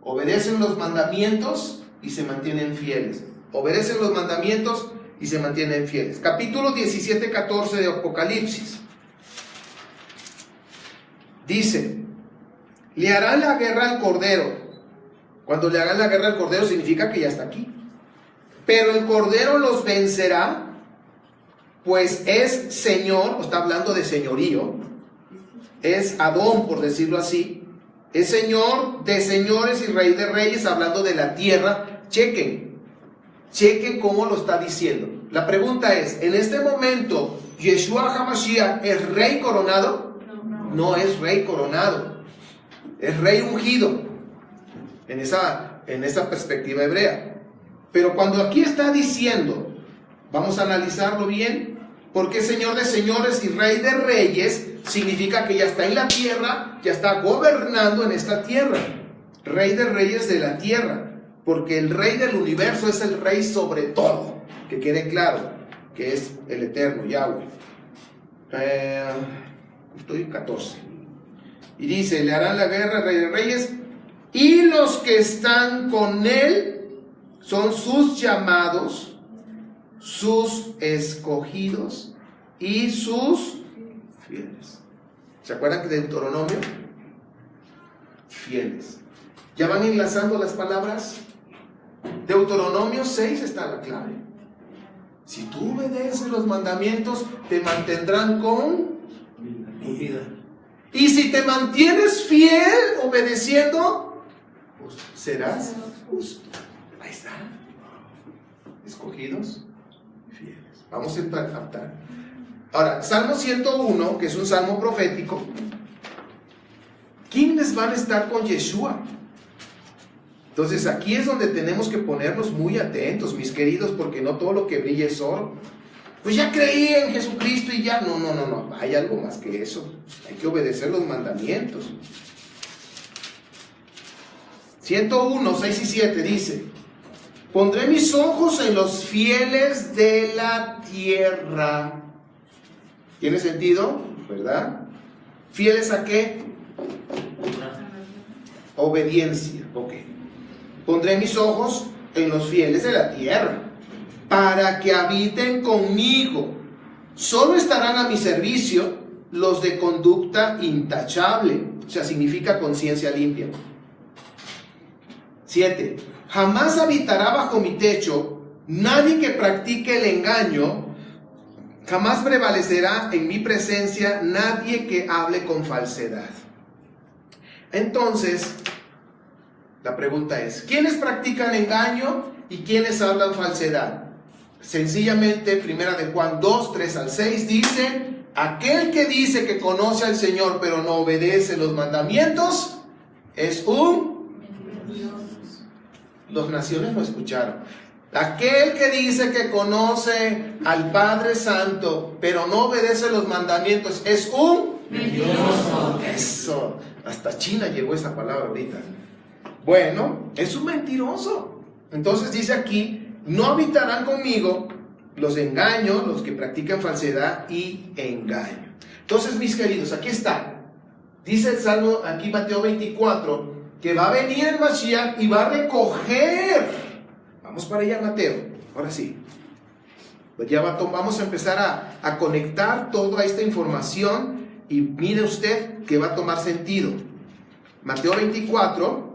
Obedecen los mandamientos y se mantienen fieles. Obedecen los mandamientos y se mantienen fieles. Capítulo 17-14 de Apocalipsis. Dice, le harán la guerra al Cordero. Cuando le hagan la guerra al Cordero significa que ya está aquí. Pero el Cordero los vencerá, pues es Señor, está hablando de señorío, es Adón, por decirlo así, es Señor de señores y Rey de reyes, hablando de la tierra. Chequen cómo lo está diciendo. La pregunta es, ¿en este momento Yeshua HaMashiach es rey coronado? No es rey coronado, es rey ungido en esa perspectiva hebrea. Pero cuando aquí está diciendo, vamos a analizarlo bien, porque Señor de señores y Rey de reyes significa que ya está en la tierra, ya está gobernando en esta tierra. Rey de reyes de la tierra, porque el Rey del universo es el Rey sobre todo, que quede claro, que es el eterno Yahweh. Estoy en 14. Y dice, le harán la guerra al Rey de reyes, y los que están con él son sus llamados, sus escogidos y sus fieles. ¿Se acuerdan que de Deuteronomio? Fieles. ¿Ya van enlazando las palabras? Deuteronomio 6 está la clave. Si tú obedeces los mandamientos, te mantendrán con tu vida. Y si te mantienes fiel obedeciendo, pues serás justo. Ahí está. Escogidos, fieles. Vamos a captar. Ahora, Salmo 101, que es un salmo profético. ¿Quiénes van a estar con Yeshua? Entonces aquí es donde tenemos que ponernos muy atentos, mis queridos, porque no todo lo que brilla es oro. Pues ya creí en Jesucristo y ya. No. Hay algo más que eso. Hay que obedecer los mandamientos. 101, 6 y 7 dice: pondré mis ojos en los fieles de la tierra. ¿Tiene sentido? ¿Verdad? ¿Fieles a qué? Obediencia. Ok. Pondré mis ojos en los fieles de la tierra, para que habiten conmigo. Solo estarán a mi servicio los de conducta intachable. O sea, significa conciencia limpia. 7. Jamás habitará bajo mi techo nadie que practique el engaño. Jamás prevalecerá en mi presencia nadie que hable con falsedad. Entonces, la pregunta es, ¿quiénes practican engaño y quiénes hablan falsedad? Sencillamente, primera de Juan 2, 3 al 6 dice: aquel que dice que conoce al Señor pero no obedece los mandamientos es un... Los naciones lo escucharon. Aquel que dice que conoce al Padre Santo pero no obedece los mandamientos es un mentiroso. Eso, hasta China llegó esa palabra ahorita. Bueno, es un mentiroso. Entonces dice aquí: no habitarán conmigo los engaños, los que practican falsedad y engaño. Entonces, mis queridos, aquí está. Dice el Salmo, aquí Mateo 24, que va a venir el Mashiach y va a recoger. Vamos para allá, Mateo. Ahora sí. Pues ya vamos a empezar a conectar toda esta información y mire usted que va a tomar sentido. Mateo 24.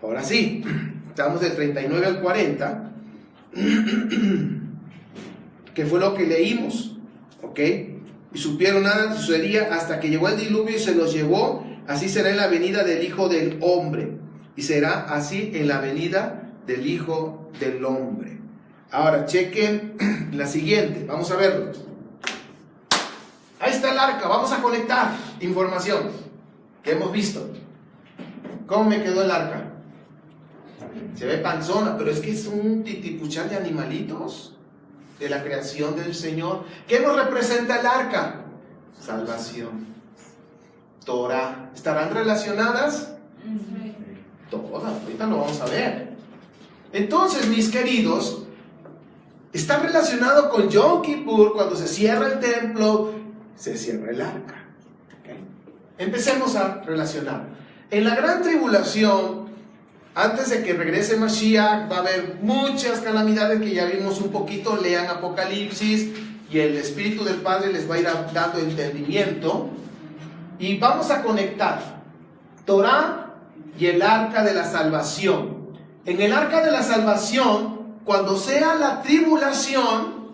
Ahora sí, estamos del 39 al 40, que fue lo que leímos, ¿ok? Y supieron nada sucedería hasta que llegó el diluvio y se los llevó. Así será en la venida del Hijo del Hombre, y será así en la venida del Hijo del Hombre. Ahora chequen la siguiente, vamos a verlo. Ahí está el arca, vamos a conectar información que hemos visto. ¿Cómo me quedó el arca? Se ve panzona, pero es que es un titipuchal de animalitos de la creación del Señor. ¿Qué nos representa el arca? Salvación. Torah. ¿Estarán relacionadas? Todas, ahorita lo vamos a ver. Entonces, mis queridos, está relacionado con Yom Kippur. Cuando se cierra el templo, se cierra el arca. ¿Okay? Empecemos a relacionar. En la gran tribulación, antes de que regrese Mashiach, va a haber muchas calamidades que ya vimos un poquito. Lean Apocalipsis y el Espíritu del Padre les va a ir dando entendimiento. Y vamos a conectar Torah y el arca de la salvación. En el arca de la salvación, cuando sea la tribulación,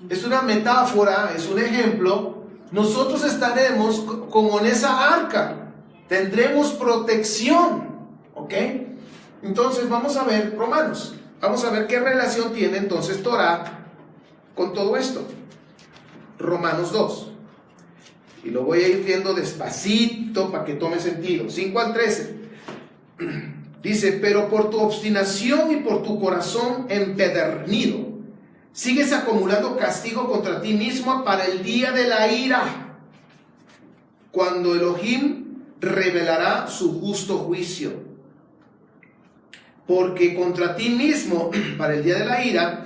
es una metáfora, es un ejemplo, nosotros estaremos como en esa arca, tendremos protección, ¿ok? Entonces vamos a ver Romanos, vamos a ver qué relación tiene entonces Torah con todo esto. Romanos 2, y lo voy a ir viendo despacito para que tome sentido. 5 al 13 dice: pero por tu obstinación y por tu corazón empedernido sigues acumulando castigo contra ti mismo para el día de la ira, cuando Elohim revelará su justo juicio. Porque contra ti mismo, para el día de la ira,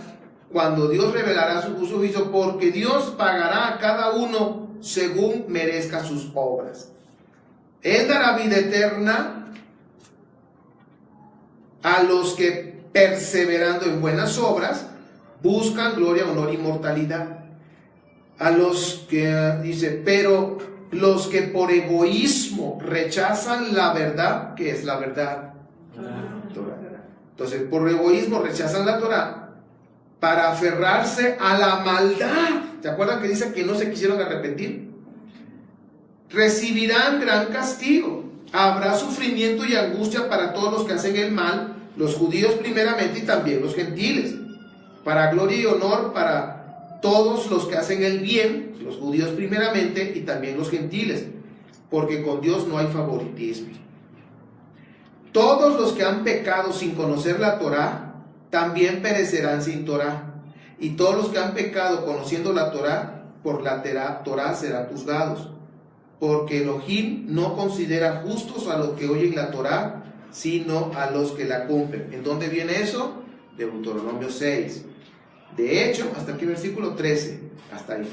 cuando Dios revelará su justo juicio, porque Dios pagará a cada uno según merezca sus obras. Él dará vida eterna a los que, perseverando en buenas obras, buscan gloria, honor y inmortalidad. A los que, dice, pero los que por egoísmo rechazan la verdad, ¿qué es la verdad? Torah. Entonces, por egoísmo rechazan la Torah para aferrarse a la maldad. ¿Se acuerdan que dice que no se quisieron arrepentir? Recibirán gran castigo. Habrá sufrimiento y angustia para todos los que hacen el mal, los judíos primeramente y también los gentiles. Para gloria y honor para todos los que hacen el bien, los judíos primeramente y también los gentiles, porque con Dios no hay favoritismo. Todos los que han pecado sin conocer la Torah también perecerán sin Torah, y todos los que han pecado conociendo la Torah, por la Torah serán juzgados, porque Elohim no considera justos a los que oyen la Torah, sino a los que la cumplen. ¿En dónde viene eso? Deuteronomio 6. De hecho, hasta aquí versículo 13, hasta ahí.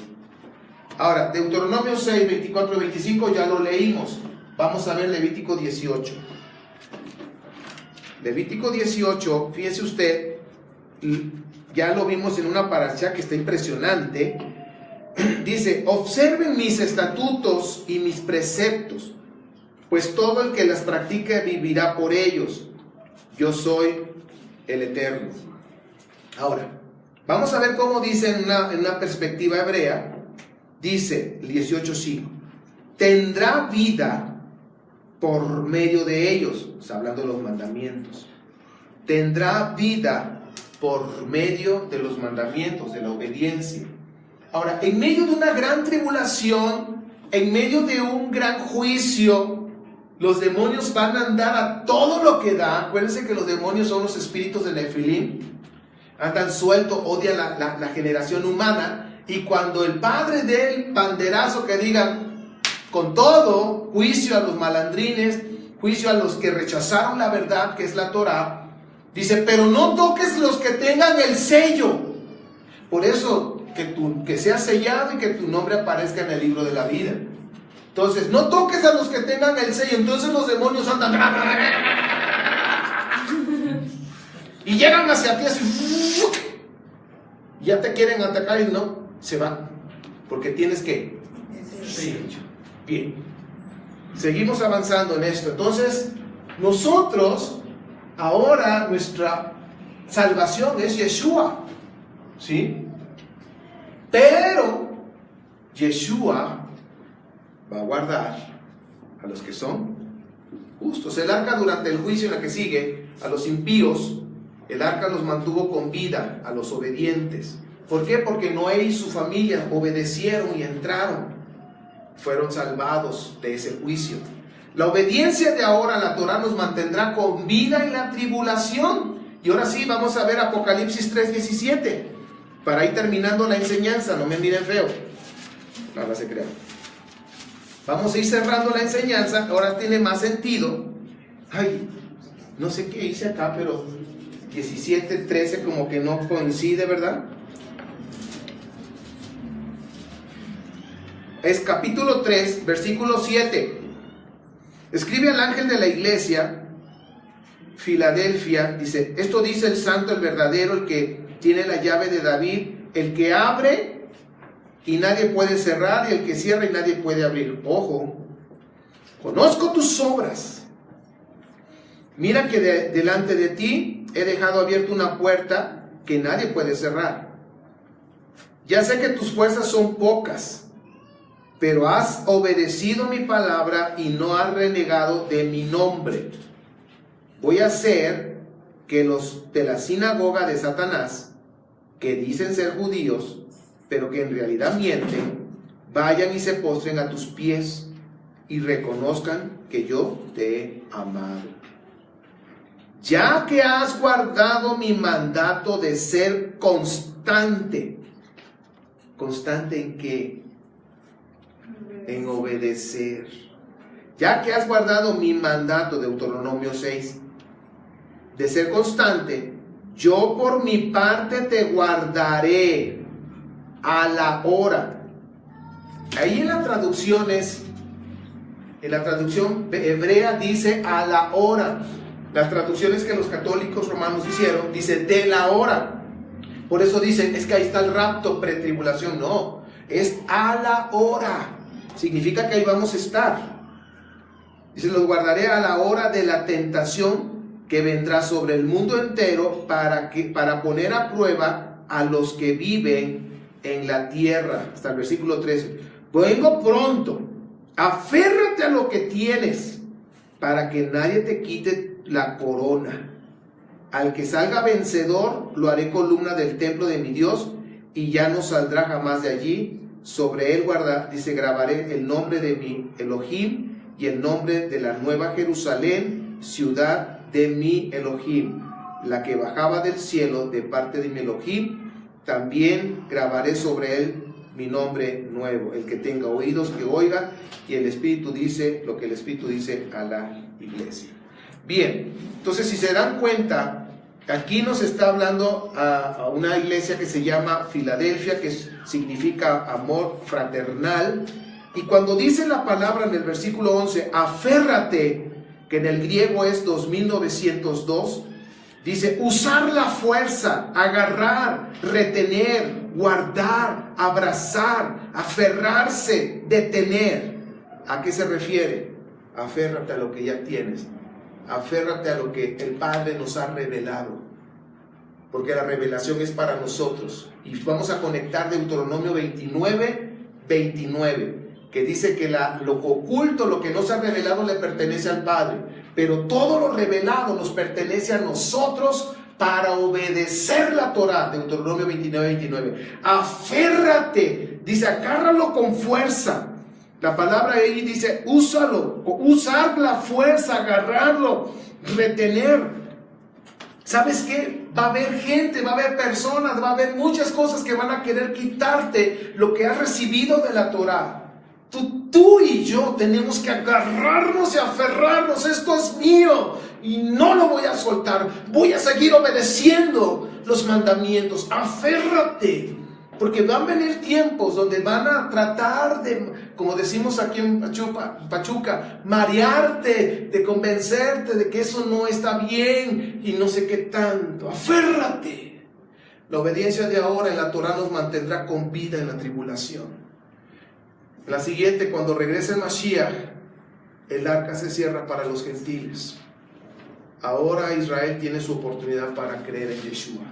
Ahora, Deuteronomio 6, 24 y 25 ya lo leímos. Vamos a ver Levítico 18. Levítico 18, fíjese usted, ya lo vimos en una parasha que está impresionante. Dice: observen mis estatutos y mis preceptos, pues todo el que las practique vivirá por ellos. Yo soy el Eterno. Ahora, vamos a ver cómo dice en una perspectiva hebrea. Dice el 18:5: tendrá vida por medio de ellos. Está hablando de los mandamientos. Tendrá vida por medio de los mandamientos, de la obediencia. Ahora, en medio de una gran tribulación, en medio de un gran juicio, los demonios van a andar a todo lo que da. Acuérdense que los demonios son los espíritus de Nefilim. Andan sueltos, odian la generación humana. Y cuando el Padre dé el banderazo que digan con todo, juicio a los malandrines, juicio a los que rechazaron la verdad, que es la Torah, Dice, pero no toques los que tengan el sello. Por eso, que seas sellado y que tu nombre aparezca en el libro de la vida. Entonces, no toques a los que tengan el sello. Entonces los demonios andan y llegan hacia ti así, ya te quieren atacar y no, se van, porque tienes que sello. Bien, seguimos avanzando en esto. Entonces, nosotros ahora nuestra salvación es Yeshua, ¿sí? Pero Yeshua va a guardar a los que son justos. El arca durante el juicio en la que sigue, a los impíos, el arca los mantuvo con vida, a los obedientes. ¿Por qué? Porque Noé y su familia obedecieron y entraron. Fueron salvados de ese juicio. La obediencia de ahora a la Torah nos mantendrá con vida en la tribulación. Y ahora sí, vamos a ver Apocalipsis 3:17. Para ir terminando la enseñanza, no me miren feo. Nada se crea. Vamos a ir cerrando la enseñanza, ahora tiene más sentido. Ay, no sé qué hice acá, pero 17:13 como que no coincide, ¿verdad? Es capítulo 3, versículo 7. Escribe al ángel de la iglesia, Filadelfia, dice, esto dice el santo, el verdadero, el que tiene la llave de David, el que abre y nadie puede cerrar, y el que cierra y nadie puede abrir. Ojo, conozco tus obras. Mira que delante de ti he dejado abierta una puerta que nadie puede cerrar. Ya sé que tus fuerzas son pocas, pero has obedecido mi palabra y no has renegado de mi nombre. Voy a hacer que los de la sinagoga de Satanás, que dicen ser judíos, pero que en realidad mienten, vayan y se postren a tus pies y reconozcan que yo te he amado. Ya que has guardado mi mandato de ser constante. ¿Constante en qué? En obedecer. Ya que has guardado mi mandato, Deuteronomio 6, de ser constante, yo por mi parte te guardaré a la hora. Ahí en la traducción hebrea dice a la hora. Las traducciones que los católicos romanos hicieron dice de la hora. Por eso dicen, es que ahí está el rapto, pretribulación. No, es a la hora. Significa que ahí vamos a estar. Dice, los guardaré a la hora de la tentación que vendrá sobre el mundo entero para poner a prueba a los que viven en la tierra. Hasta el versículo 13. Vengo pronto. Aférrate a lo que tienes para que nadie te quite la corona. Al que salga vencedor lo haré columna del templo de mi Dios y ya no saldrá jamás de allí. Sobre él grabaré el nombre de mi Elohim y el nombre de la nueva Jerusalén, ciudad de mi Elohim, la que bajaba del cielo de parte de mi Elohim. También grabaré sobre él mi nombre nuevo. El que tenga oídos que oiga, y el Espíritu dice lo que el Espíritu dice a la iglesia. Bien, entonces si se dan cuenta, aquí nos está hablando a una iglesia que se llama Filadelfia, que significa amor fraternal. Y cuando dice la palabra en el versículo 11, aférrate, que en el griego es 2902, dice usar la fuerza, agarrar, retener, guardar, abrazar, aferrarse, detener. ¿A qué se refiere? Aférrate a lo que ya tienes. Aférrate a lo que el Padre nos ha revelado, porque la revelación es para nosotros. Y vamos a conectar Deuteronomio 29, que dice que lo oculto, lo que no se ha revelado, le pertenece al Padre, pero todo lo revelado nos pertenece a nosotros para obedecer la Torah. Deuteronomio 29. Aférrate, dice, agárralo con fuerza. La palabra ahí dice, úsalo, usar la fuerza, agarrarlo, retener. ¿Sabes qué? Va a haber gente, va a haber personas, va a haber muchas cosas que van a querer quitarte lo que has recibido de la Torah. Tú y yo tenemos que agarrarnos y aferrarnos. Esto es mío y no lo voy a soltar. Voy a seguir obedeciendo los mandamientos. Aférrate, porque van a venir tiempos donde van a tratar de, como decimos aquí en Pachuca, marearte, de convencerte de que eso no está bien y no sé qué tanto. Aférrate. La obediencia de ahora en la Torah nos mantendrá con vida en la tribulación. La siguiente, cuando regrese el Mashiach, el arca se cierra para los gentiles. Ahora Israel tiene su oportunidad para creer en Yeshua.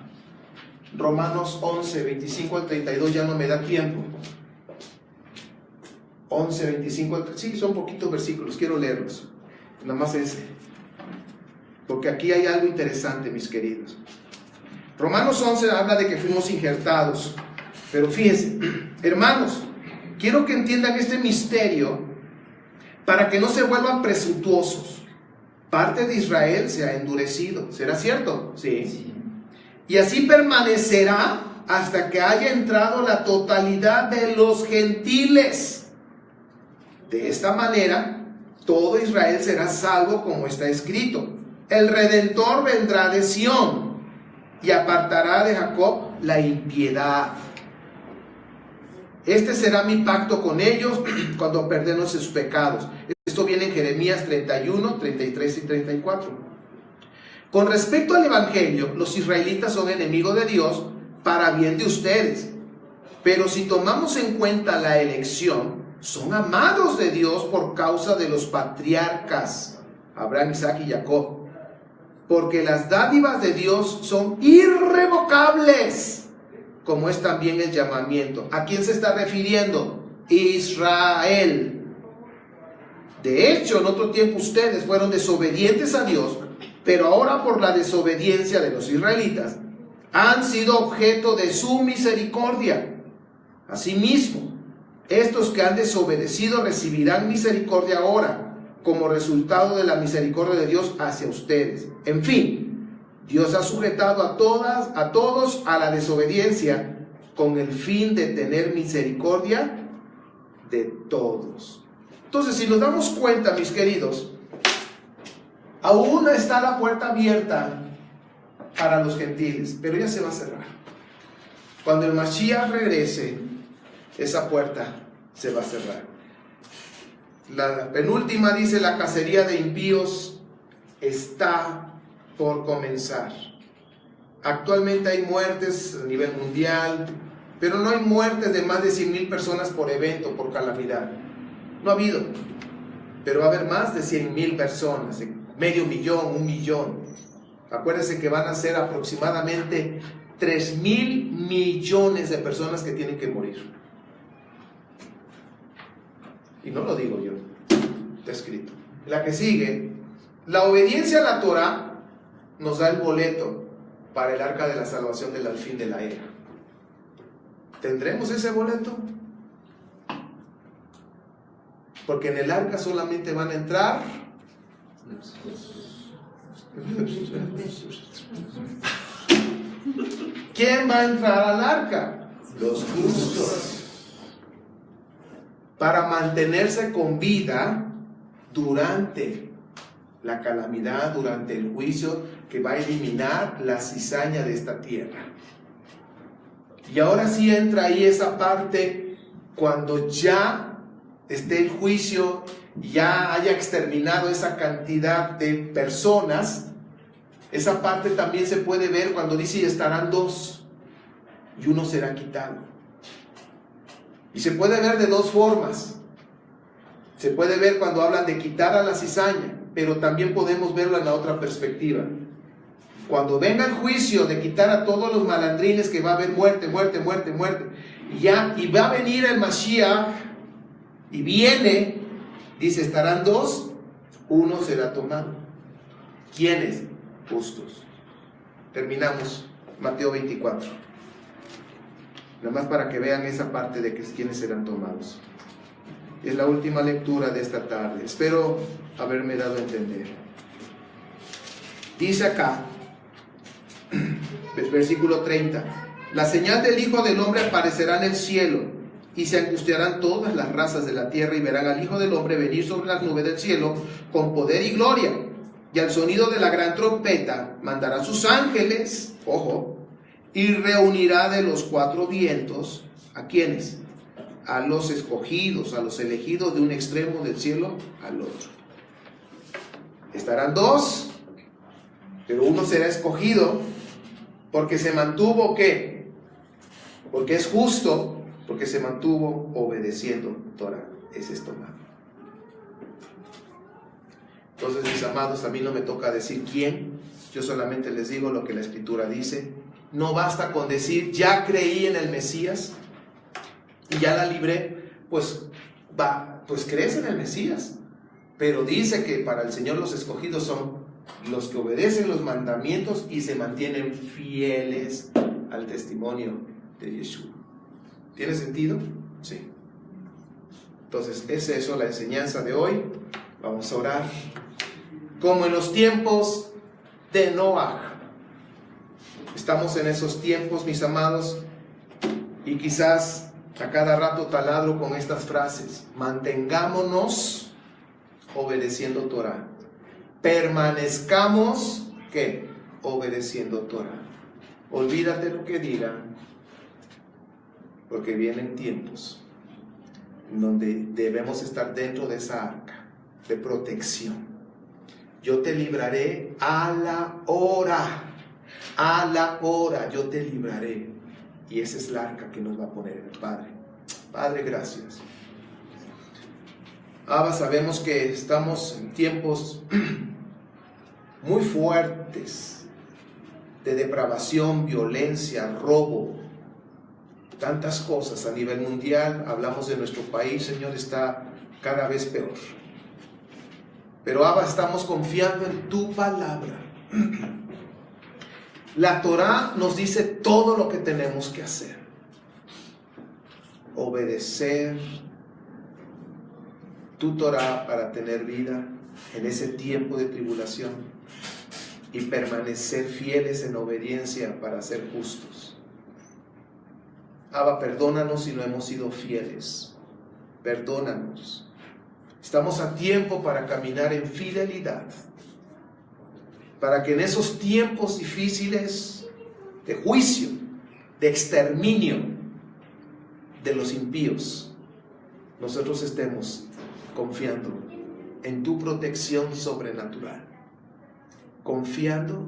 Romanos 11, 25 al 32, ya no me da tiempo. 11, 25 al 32, sí, son poquitos versículos, quiero leerlos. Nada más ese. Porque aquí hay algo interesante, mis queridos. Romanos 11 habla de que fuimos injertados. Pero fíjense, hermanos, quiero que entiendan este misterio para que no se vuelvan presuntuosos. Parte de Israel se ha endurecido. ¿Será cierto? Sí. Y así permanecerá hasta que haya entrado la totalidad de los gentiles. De esta manera, todo Israel será salvo, como está escrito. El Redentor vendrá de Sión y apartará de Jacob la impiedad. Este será mi pacto con ellos cuando perdonen sus pecados. Esto viene en Jeremías 31, 33 y 34. Con respecto al Evangelio, los israelitas son enemigos de Dios para bien de ustedes. Pero si tomamos en cuenta la elección, son amados de Dios por causa de los patriarcas, Abraham, Isaac y Jacob. Porque las dádivas de Dios son irrevocables, como es también el llamamiento. ¿A quién se está refiriendo? Israel. De hecho, en otro tiempo ustedes fueron desobedientes a Dios, pero ahora por la desobediencia de los israelitas han sido objeto de su misericordia. Asimismo, estos que han desobedecido recibirán misericordia ahora, como resultado de la misericordia de Dios hacia ustedes. En fin, Dios ha sujetado a todos a la desobediencia con el fin de tener misericordia de todos. Entonces, si nos damos cuenta, mis queridos, aún está la puerta abierta para los gentiles, pero ya se va a cerrar. Cuando el Mashiach regrese, esa puerta se va a cerrar. La penúltima dice: la cacería de impíos está por comenzar. Actualmente hay muertes a nivel mundial, pero no hay muertes de más de 100,000 personas por evento, por calamidad. No ha habido, pero va a haber más de 100,000 personas, medio millón, 1,000,000. Acuérdense que van a ser aproximadamente 3,000 millones de personas que tienen que morir. Y no lo digo yo, está escrito. La que sigue, la obediencia a la Torah nos da el boleto para el arca de la salvación del fin de la era. ¿Tendremos ese boleto? Porque en el arca solamente van a entrar ¿quién va a entrar al arca? Los justos. Para mantenerse con vida durante la calamidad, durante el juicio que va a eliminar la cizaña de esta tierra. Y ahora sí entra ahí esa parte cuando ya esté el juicio, ya haya exterminado esa cantidad de personas. Esa parte también se puede ver cuando dice: y estarán dos y uno será quitado. Y se puede ver de dos formas. Se puede ver cuando hablan de quitar a la cizaña, pero también podemos verlo en la otra perspectiva. Cuando venga el juicio de quitar a todos los malandrines, que va a haber muerte, muerte, muerte, muerte, y va a venir el Mashiach, y viene, dice: estarán dos, uno será tomado. ¿Quiénes? Justos. Terminamos Mateo 24. Nada más para que vean esa parte de que quienes serán tomados. Es la última lectura de esta tarde. Espero haberme dado a entender. Dice acá, versículo 30: la señal del Hijo del Hombre aparecerá en el cielo, y se angustiarán todas las razas de la tierra y verán al Hijo del Hombre venir sobre las nubes del cielo con poder y gloria. Y al sonido de la gran trompeta mandará a sus ángeles, ojo, y reunirá de los cuatro vientos, ¿a quiénes? A los escogidos, a los elegidos de un extremo del cielo al otro. Estarán dos, pero uno será escogido porque se mantuvo, ¿qué? Porque es justo, porque se mantuvo obedeciendo Torah. Es esto, hermano. Entonces, mis amados, a mí no me toca decir quién, yo solamente les digo lo que la Escritura dice. No basta con decir, ya creí en el Mesías y ya la libré, pues crees en el Mesías. Pero dice que para el Señor los escogidos son los que obedecen los mandamientos y se mantienen fieles al testimonio de Yeshua. ¿Tiene sentido? Sí. Entonces, es eso la enseñanza de hoy. Vamos a orar. Como en los tiempos de Noah. Estamos en esos tiempos, mis amados, y quizás a cada rato taladro con estas frases. Mantengámonos obedeciendo Torah. Permanezcamos, ¿qué? Obedeciendo Torah. Olvídate lo que digan, porque vienen tiempos donde debemos estar dentro de esa arca de protección. Yo te libraré a la hora yo te libraré. Y esa es la arca que nos va a poner el Padre. Padre, gracias. Abba, sabemos que estamos en tiempos muy fuertes de depravación, violencia, robo, tantas cosas a nivel mundial. Hablamos de nuestro país, Señor, está cada vez peor. Pero Abba, estamos confiando en tu palabra. La Torah nos dice todo lo que tenemos que hacer. Obedecer tu Torah para tener vida en ese tiempo de tribulación y permanecer fieles en obediencia para ser justos. Abba, perdónanos si no hemos sido fieles. Perdónanos. Estamos a tiempo para caminar en fidelidad, para que en esos tiempos difíciles de juicio, de exterminio de los impíos, nosotros estemos confiando en tu protección sobrenatural, confiando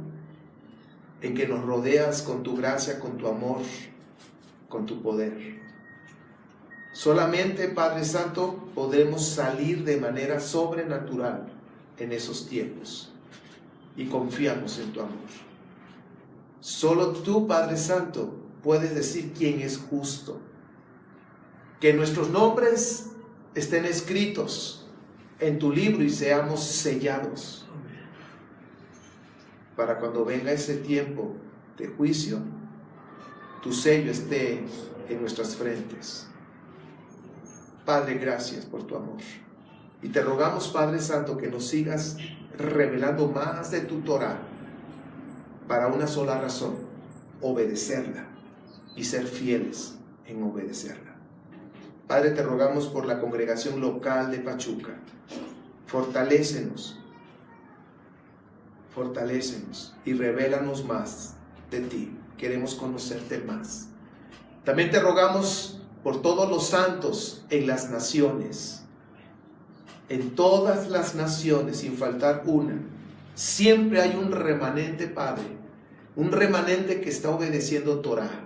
en que nos rodeas con tu gracia, con tu amor, con tu poder. Solamente, Padre Santo, podremos salir de manera sobrenatural en esos tiempos y confiamos en tu amor. Solo tú, Padre Santo, puedes decir quién es justo. Que nuestros nombres estén escritos en tu libro y seamos sellados para cuando venga ese tiempo de juicio, tu sello esté en nuestras frentes. Padre, gracias por tu amor. Y te rogamos, Padre Santo, que nos sigas revelando más de tu Torah para una sola razón: obedecerla y ser fieles en obedecerla. Padre, te rogamos por la congregación local de Pachuca. Fortalécenos y revélanos más de ti. Queremos conocerte más. También te rogamos por todos los santos en las naciones, en todas las naciones, sin faltar una. Siempre hay un remanente, Padre, un remanente que está obedeciendo Torah,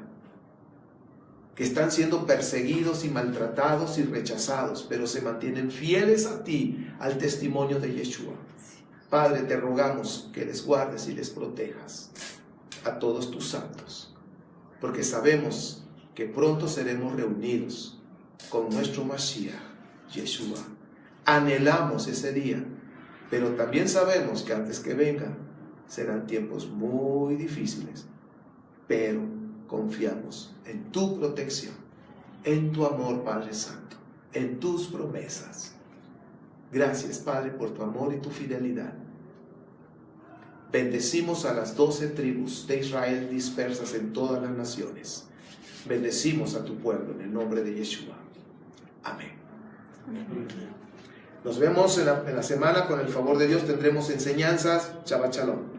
que están siendo perseguidos y maltratados y rechazados, pero se mantienen fieles a ti, al testimonio de Yeshua. Padre, te rogamos que les guardes y les protejas a todos tus santos, porque sabemos que pronto seremos reunidos con nuestro Mashiach, Yeshua. Anhelamos ese día, pero también sabemos que antes que venga serán tiempos muy difíciles, pero confiamos en tu protección, en tu amor, Padre Santo, en tus promesas. Gracias, Padre, por tu amor y tu fidelidad. Bendecimos a las 12 tribus de Israel dispersas en todas las naciones. Bendecimos a tu pueblo en el nombre de Yeshua. Amén. Nos vemos en la semana. Con el favor de Dios tendremos enseñanzas. Shabbat Shalom.